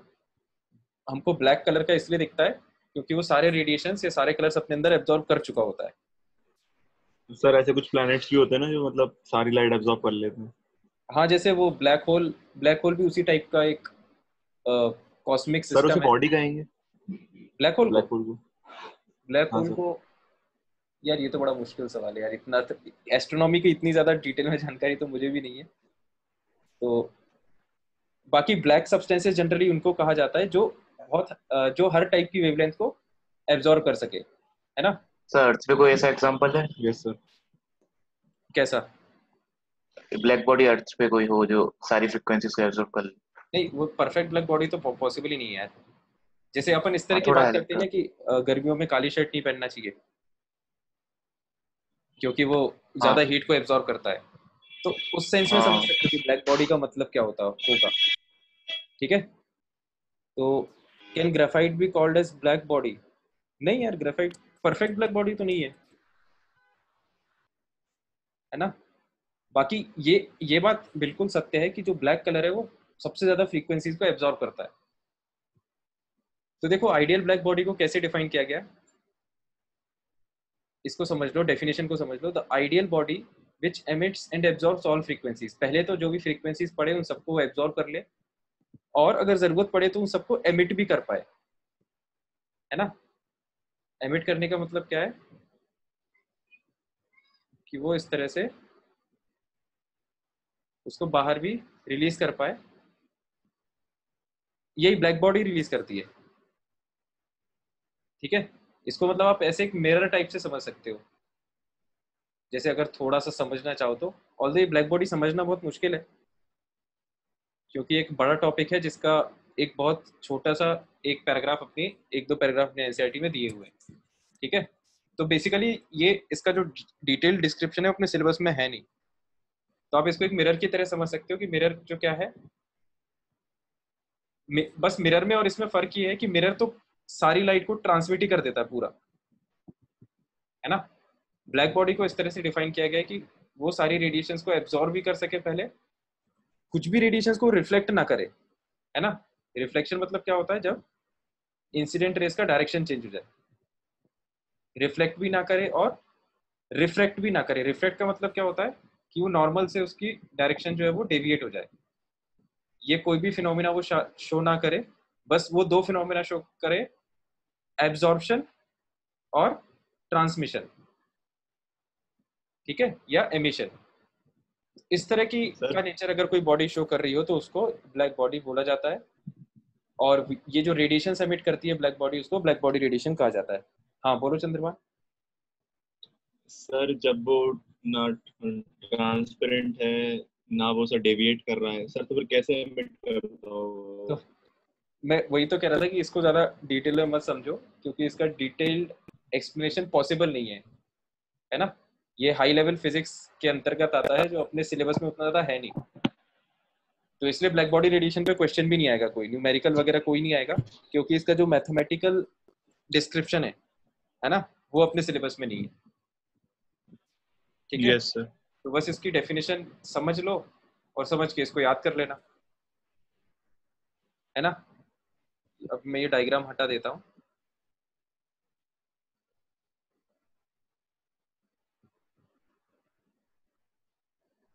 [SPEAKER 1] हमको ब्लैक कलर का इसलिए दिखता है क्योंकि वो सारे रेडिएशंस या सारे कलर्स अपने अंदर एब्जॉर्ब कर चुका होता है।
[SPEAKER 2] सर ऐसे कुछ प्लैनेट्स भी होते हैं ना जो मतलब सारी लाइट एब्जॉर्ब कर लेते हैं।
[SPEAKER 1] हाँ, जैसे वो ब्लैक होल भी उसी टाइप का एक कॉस्मिक
[SPEAKER 2] सर उसे
[SPEAKER 1] सिस्टम है।
[SPEAKER 2] बॉडी कहेंगे
[SPEAKER 1] ब्लैक होल को
[SPEAKER 2] ब्लैक होल को?
[SPEAKER 1] ब्लैक
[SPEAKER 2] हाँ
[SPEAKER 1] होल
[SPEAKER 2] सर।
[SPEAKER 1] को यार ये तो बड़ा मुश्किल सवाल है यार, इतना एस्ट्रोनॉमी की इतनी ज्यादा डिटेल में जानकारी तो मुझे भी नहीं है। तो बाकी ब्लैक सब्सटेंसेस जनरली उनको कहा जाता है जो जो हर टाइप की वेवलेंथ को एब्जॉर्ब कर सके, है ना।
[SPEAKER 3] सर अर्थ पे कोई ऐसा एग्जांपल है?
[SPEAKER 2] Yes sir.
[SPEAKER 1] कैसा?
[SPEAKER 3] ब्लैक बॉडी अर्थ पे कोई हो जो सारी फ्रीक्वेंसीज को एब्जॉर्ब कर ले?
[SPEAKER 1] नहीं, वो परफेक्ट ब्लैक बॉडी तो पॉसिबल ही नहीं है यार। जैसे अपन इस तरह
[SPEAKER 3] हाँ
[SPEAKER 1] की
[SPEAKER 3] थोड़ा
[SPEAKER 1] बात
[SPEAKER 3] है
[SPEAKER 1] करते हैं
[SPEAKER 3] सर।
[SPEAKER 1] ना कि गर्मियों में काली शर्ट नहीं पहनना चाहिए क्योंकि वो
[SPEAKER 3] हाँ
[SPEAKER 1] ज्यादा हीट को एब्जॉर्ब करता है, तो उस सेंस में समझ
[SPEAKER 3] हाँ
[SPEAKER 1] सकते हो कि ब्लैक बॉडी का मतलब क्या होगा। ठीक है, तो can graphite be called as black body? नहीं यार, ग्रेफाइट परफेक्ट ब्लैक बॉडी तो नहीं है ना। बाकी ये बात बिल्कुल सत्य है कि जो ब्लैक कलर है वो सबसे ज्यादा फ्रीक्वेंसीज को एब्जॉर्ब करता है। तो देखो आइडियल ब्लैक बॉडी को कैसे डिफाइन किया गया, इसको समझ लो, डेफिनेशन को समझ लो। The ideal body which emits and absorbs all frequencies, पहले तो जो भी फ्रीक्वेंसीज पड़े उन सबको एब्जॉर्ब कर ले और अगर जरूरत पड़े तो उन सबको एमिट भी कर पाए, है ना। एमिट करने का मतलब क्या है कि वो इस तरह से उसको बाहर भी रिलीज कर पाए, यही ब्लैक बॉडी रिलीज करती है। ठीक है, इसको मतलब आप ऐसे एक मिरर टाइप से समझ सकते हो। जैसे अगर थोड़ा सा समझना चाहो तो, ऑल्दो ये ब्लैक बॉडी समझना बहुत मुश्किल है क्योंकि एक बड़ा टॉपिक है जिसका एक बहुत छोटा सा एक पैराग्राफ अपनी एक दो पैराग्राफ अपने एनसीईआरटी में दिए हुए हैं। ठीक है, तो बेसिकली ये इसका जो डिटेल डिस्क्रिप्शन है अपने सिलेबस में है नहीं, तो आप इसको एक मिरर की तरह समझ सकते हो कि मिरर जो क्या है, बस मिरर में और इसमें फर्क ये है कि मिरर तो सारी लाइट को ट्रांसमिट ही कर देता है पूरा, है ना। ब्लैक बॉडी को इस तरह से डिफाइन किया गया है कि वो सारी रेडिएशंस को एब्जॉर्ब भी कर सके, पहले कुछ भी रेडिएशंस को रिफ्लेक्ट ना करे, है ना। रिफ्लेक्शन मतलब क्या होता है, जब इंसिडेंट रेस का डायरेक्शन चेंज हो जाए, रिफ्लेक्ट भी ना करे और रिफ्रैक्ट भी ना करे। रिफ्रैक्ट का मतलब क्या होता है कि वो नॉर्मल से उसकी डायरेक्शन जो है वो डेविएट हो जाए। ये कोई भी फिनोमिना वो शो ना करे, बस वो दो फिनोमिना शो करे, एब्जॉर्प्शन और ट्रांसमिशन, ठीक है, या एमिशन। इस तरह की
[SPEAKER 2] सर
[SPEAKER 1] का नेचर अगर कोई बॉडी शो कर रही हो तो उसको ब्लैक बॉडी बोला जाता है। और ये जो रेडिएशन एमिट करती है ब्लैक बॉडी, उसको ब्लैक बॉडी रेडिएशन कहा जाता है। हाँ बोलो चंद्रमा।
[SPEAKER 2] सर जब वो ना ट्रांसपेरेंट है ना वो सर डेविएट कर रहा है सर, तो फिर कैसे एमिट करता
[SPEAKER 1] तो
[SPEAKER 2] हो?
[SPEAKER 1] मैं वही तो कह रहा था कि इसको ज्यादा डिटेल में मत समझो क्योंकि इसका डिटेल्ड एक्सप्लेनेशन पॉसिबल नहीं है ना। ये हाई लेवल फिजिक्स के अंतर्गत आता है जो अपने सिलेबस में उतना ज्यादा है नहीं, तो इसलिए ब्लैक बॉडी रेडिएशन पे क्वेश्चन भी नहीं आएगा, कोई न्यूमेरिकल वगैरह कोई नहीं आएगा क्योंकि इसका जो मैथमेटिकल डिस्क्रिप्शन है ना, वो अपने सिलेबस में नहीं है। ठीक है,
[SPEAKER 2] यस सर।
[SPEAKER 1] तो बस इसकी डेफिनेशन समझ लो और समझ के इसको याद कर लेना, है ना। अब मैं ये डायग्राम हटा देता हूँ।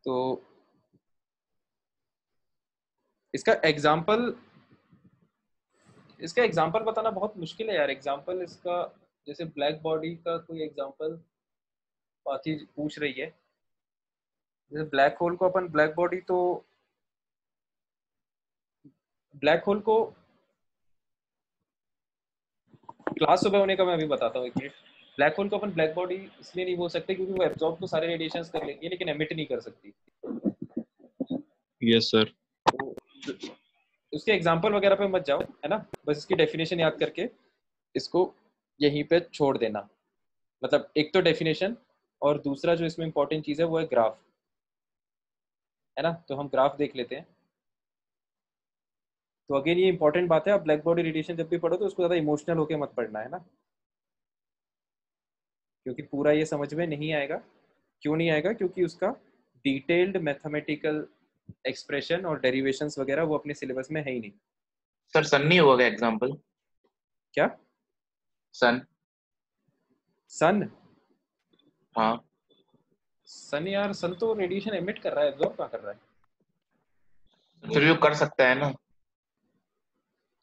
[SPEAKER 1] तो इसका एग्जाम्पल बताना बहुत मुश्किल है यार। एग्जाम्पल इसका, जैसे ब्लैक बॉडी का कोई एग्जाम्पल बाकी पूछ रही है, जैसे ब्लैक होल को अपन ब्लैक बॉडी तो ब्लैक होल को क्लास सुबह होने का मैं अभी बताता हूँ, एक मिनट। ब्लैक होल को अपन ब्लैक बॉडी इसलिए नहीं बोल सकते क्योंकि वो एब्जॉर्ब तो सारे रेडिएशंस कर लेंगे लेकिन एमिट नहीं कर सकती।
[SPEAKER 2] Yes sir.
[SPEAKER 1] तो उसके एग्जाम्पल वगैरह पे मत जाओ, है ना, बस इसकी डेफिनेशन याद करके इसको यहीं पे छोड़ देना। मतलब एक तो डेफिनेशन, और दूसरा जो इसमें इंपॉर्टेंट चीज है वो है ग्राफ, है ना। तो हम ग्राफ देख लेते हैं। तो अगेन ये इंपॉर्टेंट बात है, आप ब्लैक बॉडी रेडिएशन जब भी पढ़ो तो उसको ज्यादा इमोशनल होके मत पढ़ना, है ना, क्योंकि पूरा ये समझ में नहीं आएगा। क्यों नहीं आएगा? क्योंकि उसका डिटेल्ड मैथमेटिकल एक्सप्रेशन और डेरिवेशंस वगैरह वो अपने सिलेबस में है ही नहीं।
[SPEAKER 3] सर सन नहीं होगा एग्जाम्पल?
[SPEAKER 1] क्या?
[SPEAKER 3] सन?
[SPEAKER 1] सन?
[SPEAKER 3] हाँ।
[SPEAKER 1] सन यार, सन तो रेडिएशन एमिट कर रहा है, एब्जॉर्ब कहाँ कर रहा है?
[SPEAKER 3] फिर भी कर सकता है ना।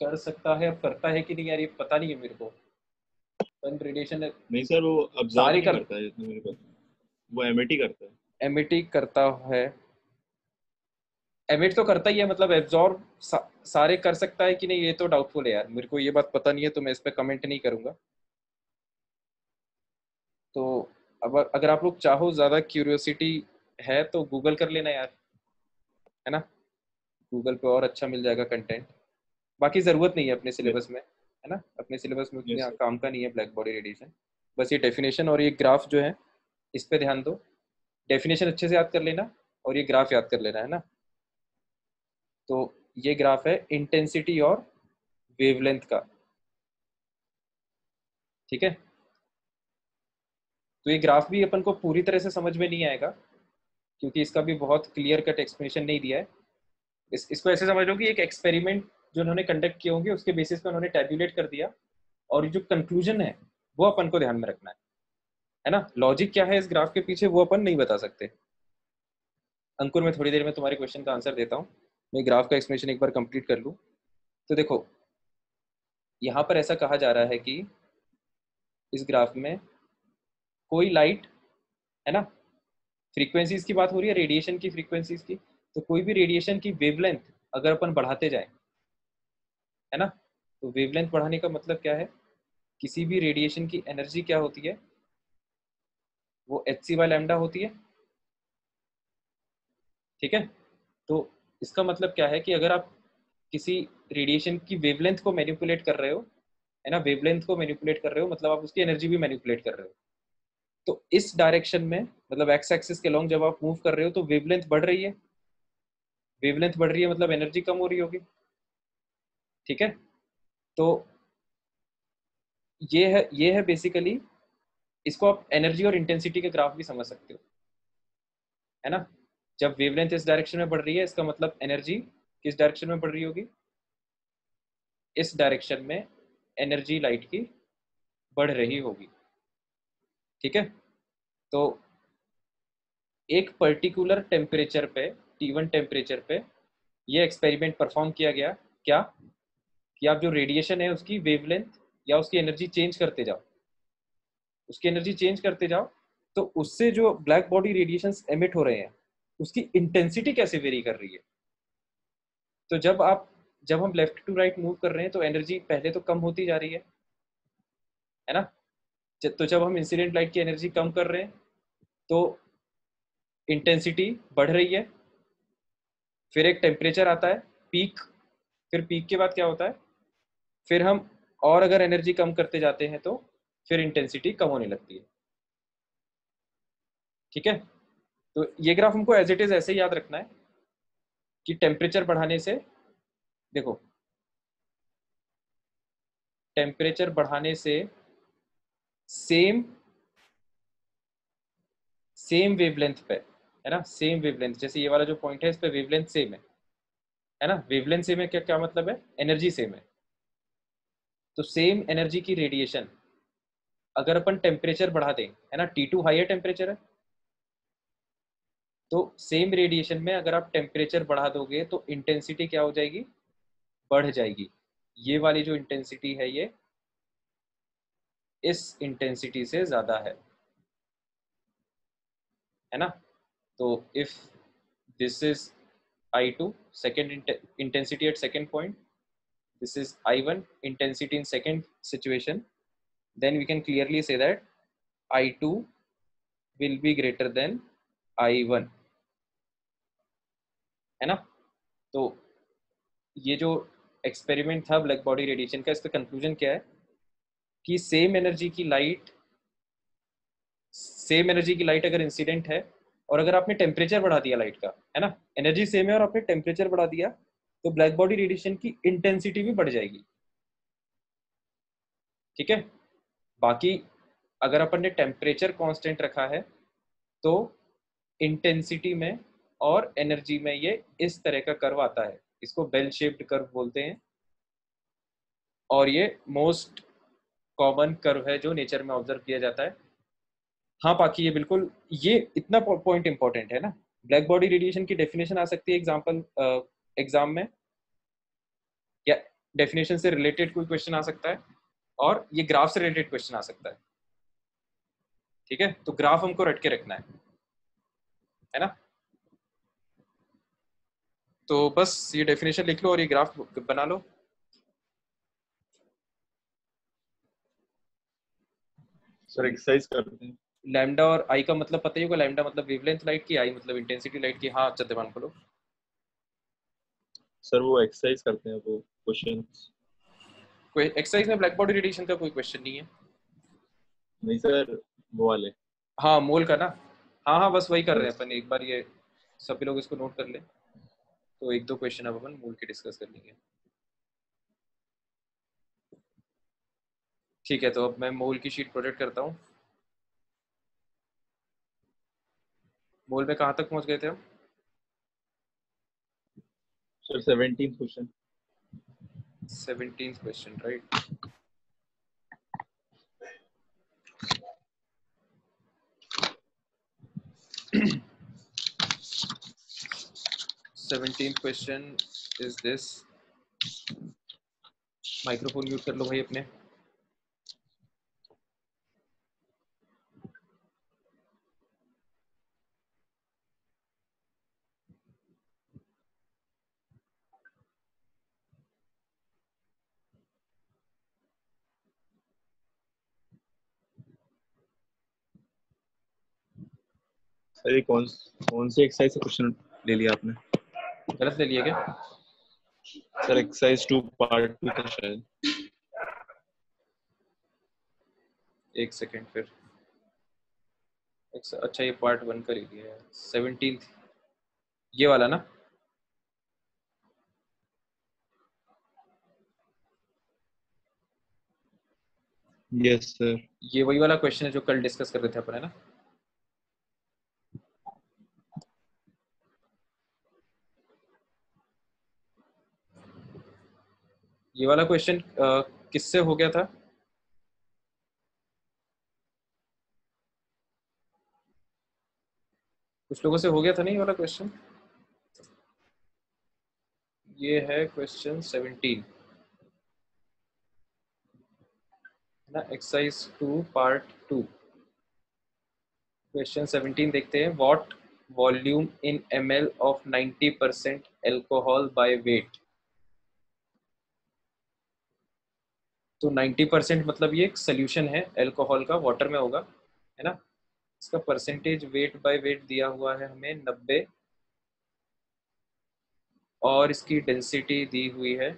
[SPEAKER 1] कर सकता है, अब करता है कि नहीं यार ये पता नहीं है मेरे को। सन रेडिएशन
[SPEAKER 2] नहीं सर, वो अब्जॉर्ब
[SPEAKER 1] सारे
[SPEAKER 2] नहीं
[SPEAKER 1] कर
[SPEAKER 2] करता है जितना मेरे को, वो एमिट ही करता है।
[SPEAKER 1] एमिट करता है। एमिट तो करता ही है, मतलब एब्जॉर्ब सारे कर सकता है कि नहीं ये तो डाउटफुल है यार, मेरे को ये बात पता नहीं है, तो मैं इस पर कमेंट नहीं करूंगा। तो अब अगर आप लोग चाहो, ज्यादा क्यूरियोसिटी है तो गूगल कर लेना यार, है ना। गूगल पे और अच्छा मिल जाएगा कंटेंट। बाकी जरूरत नहीं है अपने सिलेबस में, है ना, अपने सिलेबस में
[SPEAKER 2] यस
[SPEAKER 1] उतने
[SPEAKER 2] सर।
[SPEAKER 1] काम का नहीं है ब्लैक बॉडी रेडिएशन। बस ये डेफिनेशन और ये ग्राफ जो है इस पे ध्यान दो। डेफिनेशन अच्छे से याद कर लेना और ये ग्राफ याद कर लेना, है ना। तो ये ग्राफ है इंटेंसिटी और वेवलेंथ का, ठीक है। तो ये ग्राफ भी अपन को पूरी तरह से समझ में नहीं आएगा, क्योंकि इसका भी बहुत क्लियर कट एक्सप्लेनेशन नहीं दिया है। इसको ऐसे समझ लो कि एक एक्सपेरिमेंट जो उन्होंने कंडक्ट किए होंगे उसके बेसिस पे उन्होंने टैब्यूलेट कर दिया, और जो कंक्लूजन है वो अपन को ध्यान में रखना है ना। लॉजिक क्या है इस ग्राफ के पीछे वो अपन नहीं बता सकते। अंकुर, मैं थोड़ी देर में तुम्हारे क्वेश्चन का आंसर देता हूँ, मैं ग्राफ का एक्सप्लेनेशन एक बार कंप्लीट कर लूँ। तो देखो, यहाँ पर ऐसा कहा जा रहा है कि इस ग्राफ में कोई लाइट, है ना, फ्रीक्वेंसीज की बात हो रही है, रेडिएशन की फ्रीक्वेंसीज की। तो कोई भी रेडिएशन की वेवलेंथ अगर अपन बढ़ाते जाए, है ना, तो वेवलेंथ बढ़ाने का मतलब क्या है, किसी भी रेडिएशन की एनर्जी क्या होती है, वो एच सी बाय लैम्डा होती है, ठीक है। तो इसका मतलब क्या है कि अगर आप किसी रेडिएशन की वेवलेंथ को मैनिपुलेट कर रहे हो, है ना, वेवलेंथ को मैनिपुलेट कर रहे हो मतलब आप उसकी एनर्जी भी मैनिपुलेट कर रहे हो। तो इस डायरेक्शन में, मतलब एक्स एक्सिस के लॉन्ग जब आप मूव कर रहे हो तो वेवलेंथ बढ़ रही है। वेवलेंथ बढ़ रही है मतलब एनर्जी कम हो रही होगी, ठीक है। तो ये है बेसिकली, इसको आप एनर्जी और इंटेंसिटी के ग्राफ भी समझ सकते हो, है ना। जब वेवलेंथ इस डायरेक्शन में बढ़ रही है इसका मतलब एनर्जी किस डायरेक्शन में बढ़ रही होगी, इस डायरेक्शन में एनर्जी लाइट की बढ़ रही होगी, ठीक है। तो एक पर्टिकुलर टेम्परेचर पे, T1 टेम्परेचर पे ये एक्सपेरिमेंट परफॉर्म किया गया। क्या? कि आप जो रेडिएशन है उसकी वेवलेंथ या उसकी एनर्जी चेंज करते जाओ, उसकी एनर्जी चेंज करते जाओ, तो उससे जो ब्लैक बॉडी रेडिएशंस एमिट हो रहे हैं उसकी इंटेंसिटी कैसे वेरी कर रही है। तो जब हम लेफ्ट टू राइट मूव कर रहे हैं तो एनर्जी पहले तो कम होती जा रही है ना। तो जब हम इंसिडेंट लाइट की एनर्जी कम कर रहे हैं तो इंटेंसिटी बढ़ रही है। फिर एक टेम्परेचर आता है, पीक। फिर पीक के बाद क्या होता है, फिर हम और अगर एनर्जी कम करते जाते हैं तो फिर इंटेंसिटी कम होने लगती है, ठीक है। तो ये ग्राफ हमको एज इट इज ऐसे ही याद रखना है कि टेम्परेचर बढ़ाने से, देखो, टेम्परेचर बढ़ाने से सेम सेम वेवलेंथ पे, है ना, सेम वेवलेंथ, जैसे ये वाला जो पॉइंट है इस पे वेवलेंथ सेम है ना। वेवलेंथ सेम है, क्या क्या मतलब है, एनर्जी सेम है। तो सेम एनर्जी की रेडिएशन अगर अपन टेम्परेचर बढ़ा दें, है ना, T2 हाई है टेम्परेचर है, तो सेम रेडिएशन में अगर आप टेम्परेचर बढ़ा दोगे तो इंटेंसिटी क्या हो जाएगी, बढ़ जाएगी। ये वाली जो इंटेंसिटी है ये इस इंटेंसिटी से ज्यादा है ना। तो if this is I2 second intensity at second point, this is I1 intensity in second situation, then we can clearly say that I2 will be greater than I1, है ना। तो ये जो एक्सपेरिमेंट था ब्लैक बॉडी रेडिएशन का, इसका conclusion क्या है कि सेम एनर्जी की लाइट सेम एनर्जी की लाइट अगर इंसिडेंट है और अगर आपने टेम्परेचर बढ़ा दिया लाइट का, है ना, एनर्जी सेम है और आपने टेम्परेचर बढ़ा दिया, तो ब्लैक बॉडी रेडिएशन की इंटेंसिटी भी बढ़ जाएगी। ठीक है। बाकी अगर अपन ने टेम्परेचर कांस्टेंट रखा है तो इंटेंसिटी में और एनर्जी में ये इस तरह का कर्व आता है, इसको बेल शेप्ड कर्व बोलते हैं, और ये मोस्ट कॉमन कर्व है जो नेचर में ऑब्जर्व किया जाता है। हाँ, बाकी ये बिल्कुल, ये इतना पॉइंट इंपॉर्टेंट है ना, ब्लैक बॉडी रेडिएशन की डेफिनेशन आ सकती है एग्जाम्पल एग्जाम में, या डेफिनेशन से रिलेटेड कोई क्वेश्चन आ सकता है, और ये ग्राफ से रिलेटेड क्वेश्चन आ सकता है। ठीक है, तो ग्राफ हमको रट के रखना है ना। तो बस ये डेफिनेशन लिख लो और ये ग्राफ बना लो।
[SPEAKER 2] सर एक्सरसाइज करते हैं।
[SPEAKER 1] लैम्डा और आई का मतलब पता ही होगा, लैम्डा मतलब वेवलेंथ लाइट की, आई मतलब इंटेंसिटी लाइट की। हाँ, चंद्रमान खोलो।
[SPEAKER 2] सर वो एक्सरसाइज करते हैं, वो क्वेश्चन।
[SPEAKER 1] कोई एक्सरसाइज में ब्लैक बॉडी रेडिएशन का कोई क्वेश्चन नहीं है।
[SPEAKER 2] नहीं सर, वो वाले।
[SPEAKER 1] हाँ, मोल का ना। हाँ हाँ, बस वही कर रहे हैं
[SPEAKER 2] यस।
[SPEAKER 1] अपन, एक बार ये सभी लोग इसको नोट कर ले, तो एक दो क्वेश्चन अब अपन मोल के डिस्कस कर लेंगे। ठीक है, तो अब मैं मोल की शीट प्रोजेक्ट करता हूँ। मोल में कहाँ तक पहुँच गए थे हम?
[SPEAKER 2] Sir 17th question.
[SPEAKER 1] 17th question, right. Seventeenth question is this. Microphone mute कर लो भाई अपने।
[SPEAKER 2] सर ये कौन सी एक्सरसाइज से क्वेश्चन ले लिया आपने?
[SPEAKER 1] गलत ले लिया क्या?
[SPEAKER 2] सर एक्सरसाइज 2 पार्ट 2 था शायद।
[SPEAKER 1] एक सेकेंड फिर। अच्छा, ये पार्ट 1 कर ही लिया है। 17th ये वाला ना?
[SPEAKER 2] Yes sir.
[SPEAKER 1] ये वही वाला क्वेश्चन है जो कल डिस्कस कर रहे थे अपन, है ना? ये वाला क्वेश्चन किससे हो गया था? कुछ लोगों से हो गया था नहीं ये वाला क्वेश्चन? ये है क्वेश्चन 17 ना, एक्सरसाइज 2 पार्ट 2। क्वेश्चन 17 देखते हैं। What volume in ml of 90% alcohol by wait. तो 90% मतलब ये एक सोल्यूशन है एल्कोहल का, वाटर में होगा, है ना। इसका परसेंटेज वेट बाय वेट दिया हुआ है हमें 90, और इसकी डेंसिटी दी हुई है,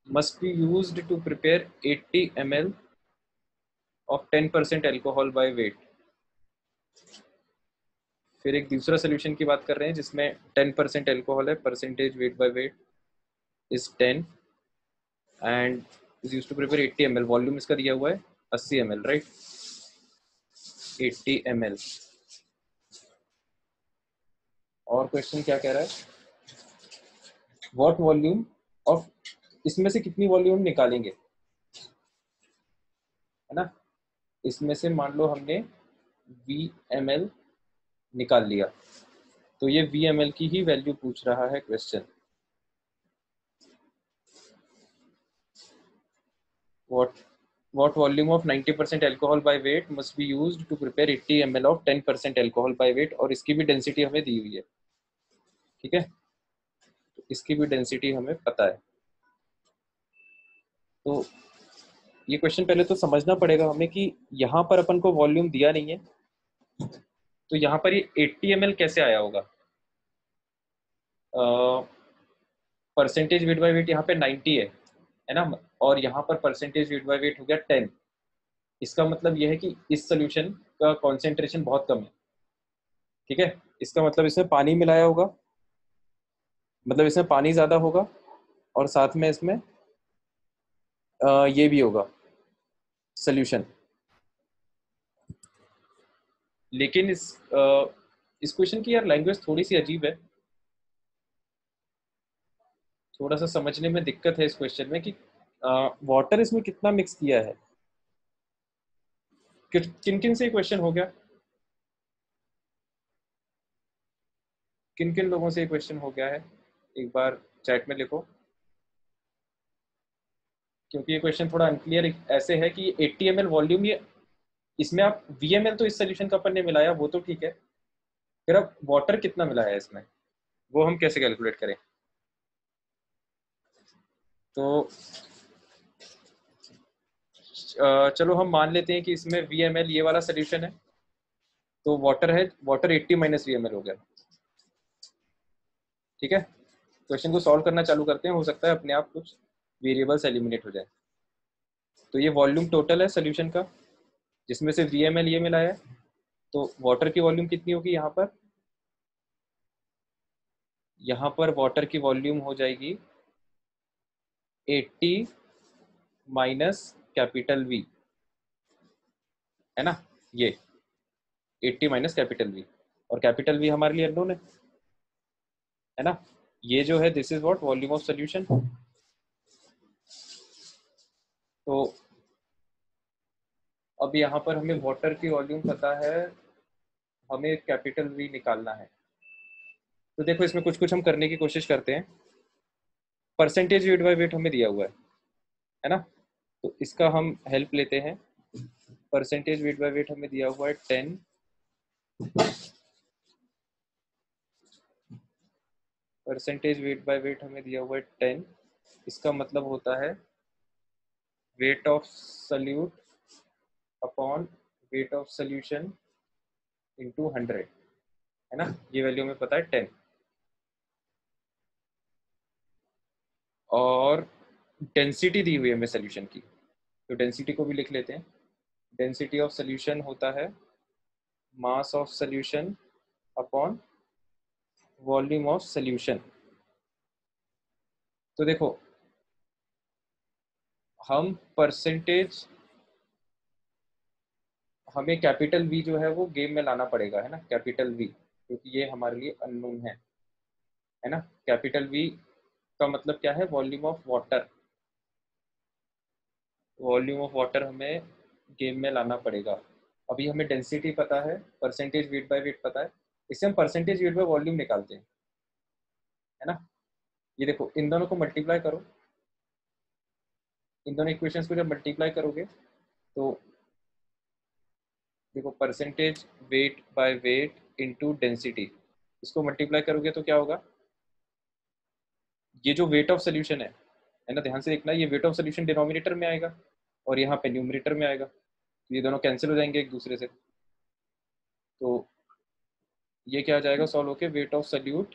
[SPEAKER 1] must be used to prepare 80 ml of 10% alcohol by weight. फिर एक दूसरा सोल्यूशन की बात कर रहे हैं जिसमें 10% एल्कोहल है, percentage weight by weight is 10 and is used to prepare 80 ml। Volume इसका दिया हुआ है 80 ml, राइट। 80 ml। और क्वेश्चन क्या कह रहा है? व्हाट वॉल्यूम ऑफ, इसमें से कितनी वॉल्यूम निकालेंगे, है ना। इसमें से मान लो हमने VmL निकाल लिया, तो ये VmL की ही वैल्यू पूछ रहा है question. what volume of 90% alcohol by weight must be used to prepare 80 ml of 10% alcohol by weight, और इसकी भी डेंसिटी हमें दी हुई है। ठीक है, तो इसकी भी डेंसिटी हमें पता है। तो ये क्वेश्चन पहले तो समझना पड़ेगा हमें कि यहाँ पर अपन को वॉल्यूम दिया नहीं है, तो यहाँ पर ये 80 ml कैसे आया होगा। परसेंटेज वेट बाय वेट यहाँ पे 90 है ना, और यहाँ पर परसेंटेज वेट बाय वेट हो गया 10, इसका मतलब यह है कि इस सोल्यूशन का कॉन्सेंट्रेशन बहुत कम है, ठीक है। इसका मतलब इसमें पानी मिलाया होगा, मतलब इसमें पानी ज्यादा होगा, और साथ में इसमें ये भी होगा सोल्यूशन। लेकिन इस क्वेश्चन की यार लैंग्वेज थोड़ी सी अजीब है, थोड़ा सा समझने में दिक्कत है इस क्वेश्चन में कि वाटर इसमें कितना मिक्स किया है। किन किन से क्वेश्चन हो गया, किन किन लोगों से क्वेश्चन हो गया है, एक बार चैट में लिखो, क्योंकि ये क्वेश्चन थोड़ा अनक्लियर ऐसे है कि 80 ml वॉल्यूम, ये इसमें आप VML तो इस सोल्यूशन का अपन ने मिलाया वो तो ठीक है, फिर अब वाटर कितना मिलाया है इसमें वो हम कैसे कैलकुलेट करें। तो चलो हम मान लेते हैं कि इसमें VML ये वाला सोल्यूशन है, तो वाटर है, वाटर 80 माइनस VML हो गया, ठीक है। क्वेश्चन को सॉल्व करना चालू करते हैं, हो सकता है अपने आप कुछ वेरिएबल्स एलिमिनेट हो जाए। तो ये वॉल्यूम टोटल है सोल्यूशन का, जिसमें से VML ये मिला है, तो वाटर की वॉल्यूम कितनी होगी यहाँ पर, यहाँ पर वाटर की वॉल्यूम हो जाएगी 80 माइनस कैपिटल V, है ना, ये 80 माइनस कैपिटल V, और कैपिटल V हमारे लिए अननोन है ना। ये जो है this is what volume of solution. तो अब यहाँ पर हमें वाटर की वॉल्यूम पता है, हमें कैपिटल V निकालना है। तो देखो इसमें कुछ कुछ हम करने की कोशिश करते हैं। परसेंटेज वेट बाय वेट हमें दिया हुआ है ना, तो इसका हम हेल्प लेते हैं। परसेंटेज वेट बाय वेट हमें दिया हुआ है 10, परसेंटेज वेट बाय वेट हमें दिया हुआ है 10। इसका मतलब होता है weight of solute upon weight of solution into 100, है ना, ये वैल्यू हमें पता है 10। और डेंसिटी दी हुई है हमें सोल्यूशन की, तो डेंसिटी को भी लिख लेते हैं। डेंसिटी ऑफ सोल्यूशन होता है mass of solution upon volume of solution. तो देखो हम परसेंटेज, हमें कैपिटल V जो है वो गेम में लाना पड़ेगा, है ना, कैपिटल V, क्योंकि ये हमारे लिए अननोन है ना। कैपिटल V का मतलब क्या है, volume of water, volume of water हमें गेम में लाना पड़ेगा। अभी हमें डेंसिटी पता है, परसेंटेज वेट बाय वेट पता है, इससे हम परसेंटेज वेट बाय वॉल्यूम निकालते हैं, है ना। ये देखो इन दोनों को मल्टीप्लाई करो, इन दोनों इक्वेशंस को जब मल्टीप्लाई करोगे तो देखो percentage weight by weight into density, इसको मल्टीप्लाई करोगे तो क्या होगा, ये जो वेट ऑफ सोल्यूशन है ना, ध्यान से देखना, ये वेट ऑफ सोल्यूशन डिनोमिनेटर में आएगा और यहाँ पे न्यूमरेटर में आएगा, तो ये दोनों कैंसिल हो जाएंगे एक दूसरे से। तो ये क्या आ जाएगा सॉल्व होके, weight of solute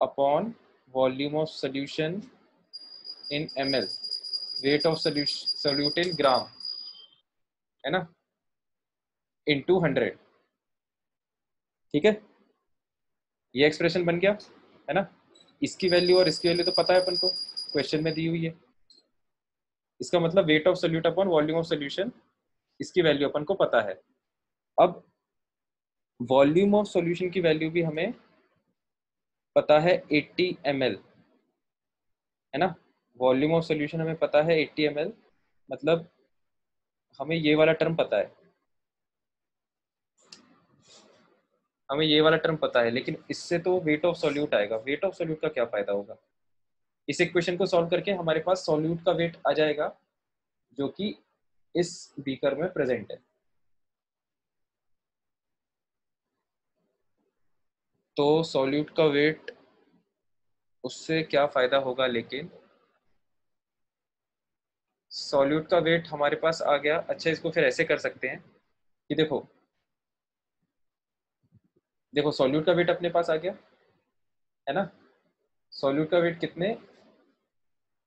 [SPEAKER 1] upon volume of solution in ml, weight of solute in gram, है ना, इनटू 100, ठीक है। ये एक्सप्रेशन बन गया, है ना। इसकी वैल्यू और इसकी वैल्यू तो पता है अपन को, क्वेश्चन में दी हुई है। इसका मतलब wait of solute upon volume of solution, इसकी वैल्यू अपन को पता है। अब वॉल्यूम ऑफ सॉल्यूशन की वैल्यू भी हमें पता है 80 ml, है ना। वॉल्यूम ऑफ सॉल्यूशन हमें पता है 80 ml, मतलब हमें ये वाला टर्म पता है, हमें ये वाला टर्म पता है, लेकिन इससे तो वेट ऑफ सॉल्यूट आएगा। वेट ऑफ सॉल्यूट का क्या फायदा होगा, इस इक्वेशन को सॉल्व करके हमारे पास सॉल्यूट का वेट आ जाएगा जो कि इस बीकर में प्रेजेंट है। तो सॉल्यूट का वेट, उससे क्या फायदा होगा, लेकिन सॉल्यूट का वेट हमारे पास आ गया। अच्छा इसको फिर ऐसे कर सकते हैं कि देखो, देखो सॉल्यूट का वेट अपने पास आ गया, है ना। सॉल्यूट का वेट कितने,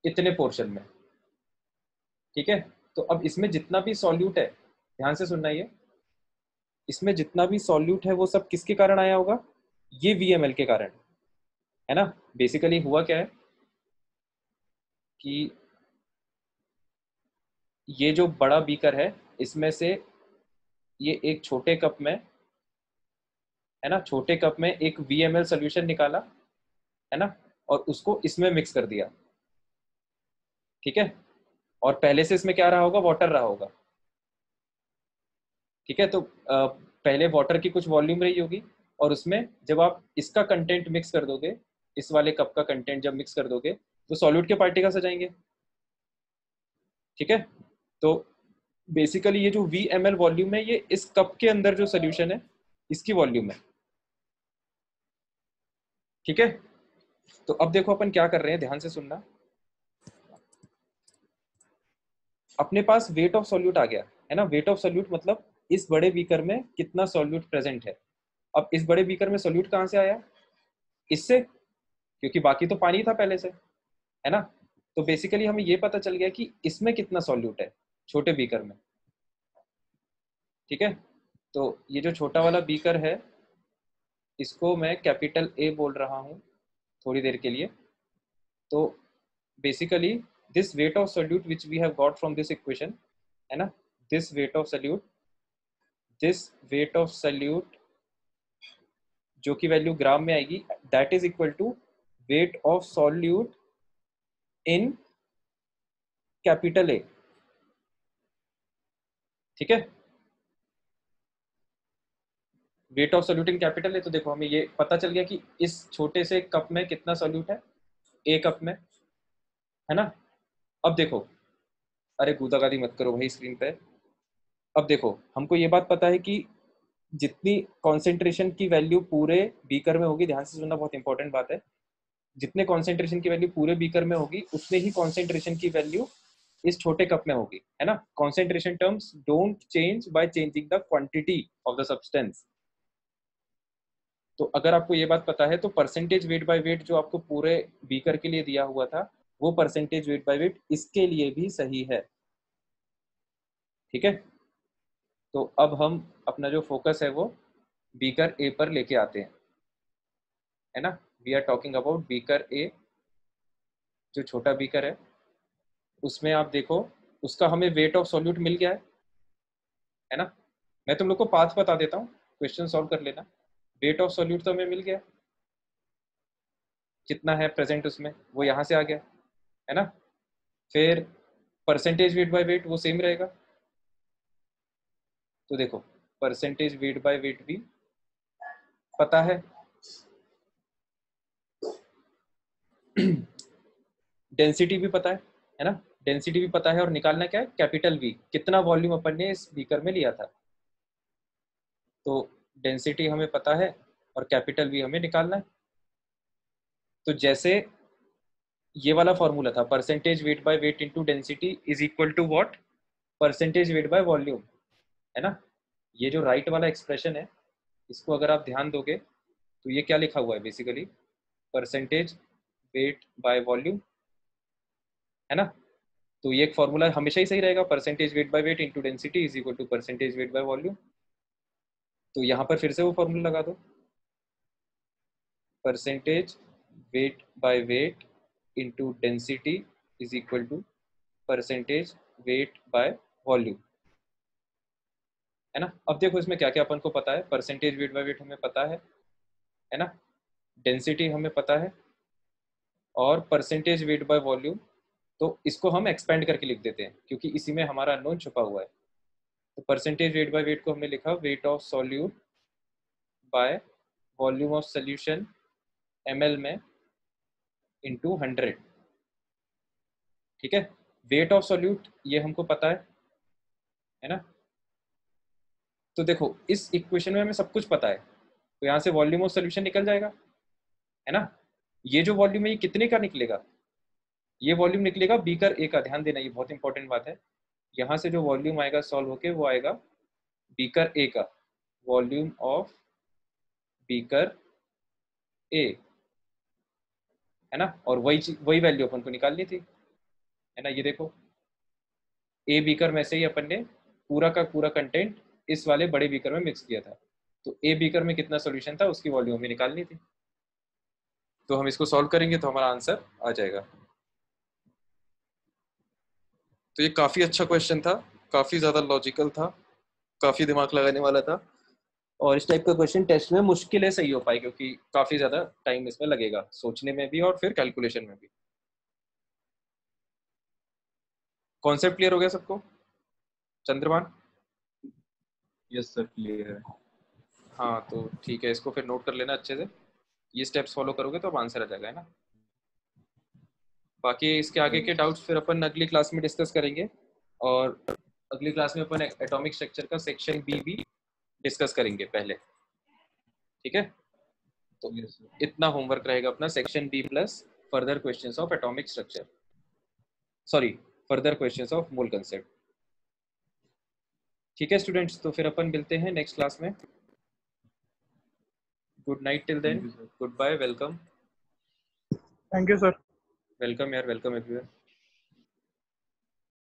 [SPEAKER 1] इतने पोर्शन में, ठीक है। तो अब इसमें जितना भी सॉल्यूट है, ध्यान से सुनना, ये इसमें जितना भी सॉल्यूट है वो सब किसके कारण आया होगा? ये VML के कारण, है ना। बेसिकली हुआ क्या है कि ये जो बड़ा बीकर है, इसमें से ये एक छोटे कप में, है ना, छोटे कप में एक VML सोल्यूशन निकाला, है ना, और उसको इसमें मिक्स कर दिया, ठीक है। और पहले से इसमें क्या रहा होगा? वाटर रहा होगा, ठीक है। तो पहले वाटर की कुछ वॉल्यूम रही होगी, और उसमें जब आप इसका कंटेंट मिक्स कर दोगे, इस वाले कप का कंटेंट जब मिक्स कर दोगे, तो सॉल्यूट के पार्टिकल्स आ जाएंगे, ठीक है। तो बेसिकली ये जो VML वॉल्यूम है, ये इस कप के अंदर जो सोल्यूशन है इसकी वॉल्यूम है, ठीक है। तो अब देखो अपन क्या कर रहे हैं, ध्यान से सुनना। अपने पास वेट ऑफ सॉल्यूट आ गया, है ना। वेट ऑफ सॉल्यूट मतलब इस बड़े बीकर में कितना सॉल्यूट प्रेजेंट है। अब इस बड़े बीकर में सॉल्यूट कहाँ से आया? इससे, क्योंकि बाकी तो पानी था पहले से, है ना। तो बेसिकली हमें ये पता चल गया कि इसमें कितना सॉल्यूट है छोटे बीकर में, ठीक है। तो ये जो छोटा वाला बीकर है, इसको मैं कैपिटल A बोल रहा हूँ थोड़ी देर के लिए। तो basically this weight of solute which we have got from this equation, है ना, this weight of solute, this weight of solute जो कि वैल्यू ग्राम में आएगी, that is equal to weight of solute in capital A, ठीक है। Weight of solute in capital A. तो देखो हमें ये पता चल गया कि इस छोटे से कप में कितना सॉल्यूट है, ए कप में, है ना। अब देखो, अरे कूदाकादी मत करो भाई स्क्रीन पे। अब देखो हमको ये बात पता है कि जितनी कॉन्सेंट्रेशन की वैल्यू पूरे बीकर में होगी, ध्यान से सुनना, बहुत इंपॉर्टेंट बात है, जितने कॉन्सेंट्रेशन की वैल्यू पूरे बीकर में होगी, उतने ही कॉन्सेंट्रेशन की वैल्यू इस छोटे कप में होगी, है ना। Concentration terms don't change by changing the quantity of the substance. तो अगर आपको ये बात पता है, तो परसेंटेज वेट बाय वेट जो आपको पूरे बीकर के लिए दिया हुआ था, वो परसेंटेज वेट बाय वेट इसके लिए भी सही है, ठीक है। तो अब हम अपना जो फोकस है वो बीकर ए पर लेके आते हैं, है ना। We are talking about beaker A, जो छोटा बीकर है, उसमें आप देखो उसका हमें वेट ऑफ सॉल्यूट मिल गया है ना। मैं तुम लोग को पाथ बता देता हूँ, क्वेश्चन सॉल्व कर लेना। वेट ऑफ सॉल्यूट तो हमें मिल गया, कितना है प्रेजेंट उसमें, वो यहाँ से आ गया, है ना। फिर परसेंटेज वेट बाय वेट वो सेम रहेगा। तो देखो परसेंटेज वेट बाय वेट भी पता है, डेंसिटी भी पता है ना। डेंसिटी भी पता है, और निकालना क्या है? कैपिटल V, कितना वॉल्यूम अपन ने इस बीकर में लिया था। तो डेंसिटी हमें पता है और कैपिटल V हमें निकालना है। तो जैसे ये वाला फॉर्मूला था, percentage weight by weight into density is equal to what? Percentage weight by volume, है ना। ये जो राइट वाला एक्सप्रेशन है, इसको अगर आप ध्यान दोगे तो ये क्या लिखा हुआ है basically? Percentage weight by volume, है ना। तो ये एक फॉर्मूला हमेशा ही सही रहेगा, percentage weight by weight into density is equal to percentage weight by volume. तो यहाँ पर फिर से वो फॉर्मूला लगा दो, percentage weight by weight into density is equal to percentage weight by volume, है ना। अब देखो इसमें क्या क्या अपन को पता है। परसेंटेज वेट बाय वेट हमें पता है ना, डेंसिटी हमें पता है, और परसेंटेज वेट बाय वॉल्यूम, तो इसको हम एक्सपेंड करके लिख देते हैं क्योंकि इसी में हमारा अननोन छुपा हुआ है। तो परसेंटेज वेट बाय वेट को हमने लिखा wait of solute by volume of solution ml में इंटू 100, ठीक है। वेट ऑफ सॉल्यूट ये हमको पता है ना। तो देखो इस इक्वेशन में हमें सब कुछ पता है, तो यहाँ से वॉल्यूम ऑफ सोल्यूशन निकल जाएगा, है ना। ये जो वॉल्यूम है ये कितने का निकलेगा? ये वॉल्यूम निकलेगा बीकर ए का, ध्यान देना ये बहुत इंपॉर्टेंट बात है। यहाँ से जो वॉल्यूम आएगा सॉल्व होके वो आएगा बीकर ए का, वॉल्यूम ऑफ बीकर ए, है ना। और वही वही वैल्यू अपन को निकालनी थी, है ना। ये देखो ए बीकर में से ही अपन ने पूरा का पूरा कंटेंट इस वाले बड़े बीकर में मिक्स किया था, तो ए बीकर में कितना सोल्यूशन था उसकी वॉल्यूम भी निकालनी थी। तो हम इसको सॉल्व करेंगे तो हमारा आंसर आ जाएगा। तो ये काफी अच्छा क्वेश्चन था, काफी ज्यादा लॉजिकल था, काफी दिमाग लगाने वाला था, और इस टाइप का क्वेश्चन टेस्ट में मुश्किल है सही हो पाए, क्योंकि काफी ज्यादा टाइम इसमें लगेगा सोचने में भी और फिर कैलकुलेशन में भी। कॉन्सेप्ट क्लियर हो गया सबको? चंद्रमान?
[SPEAKER 2] यस सर क्लियर है।
[SPEAKER 1] हाँ तो ठीक है, इसको फिर नोट कर लेना अच्छे से, ये स्टेप्स फॉलो करोगे तो अब आंसर आ जाएगा, है ना। बाकी इसके आगे के डाउट्स फिर अपन अगली क्लास में डिस्कस करेंगे, और अगली क्लास में अपन एटॉमिक स्ट्रक्चर का सेक्शन बी भी डिस्कस करेंगे पहले, ठीक है। तो इतना होमवर्क रहेगा अपना, section B plus further questions of atomic structure, sorry further questions of mole concept. ठीक है स्टूडेंट्स, तो फिर अपन मिलते हैं नेक्स्ट क्लास में। Good night till then, good bye, welcome.
[SPEAKER 4] Thank you sir.
[SPEAKER 1] Welcome यार, वेलकम एवरीवन।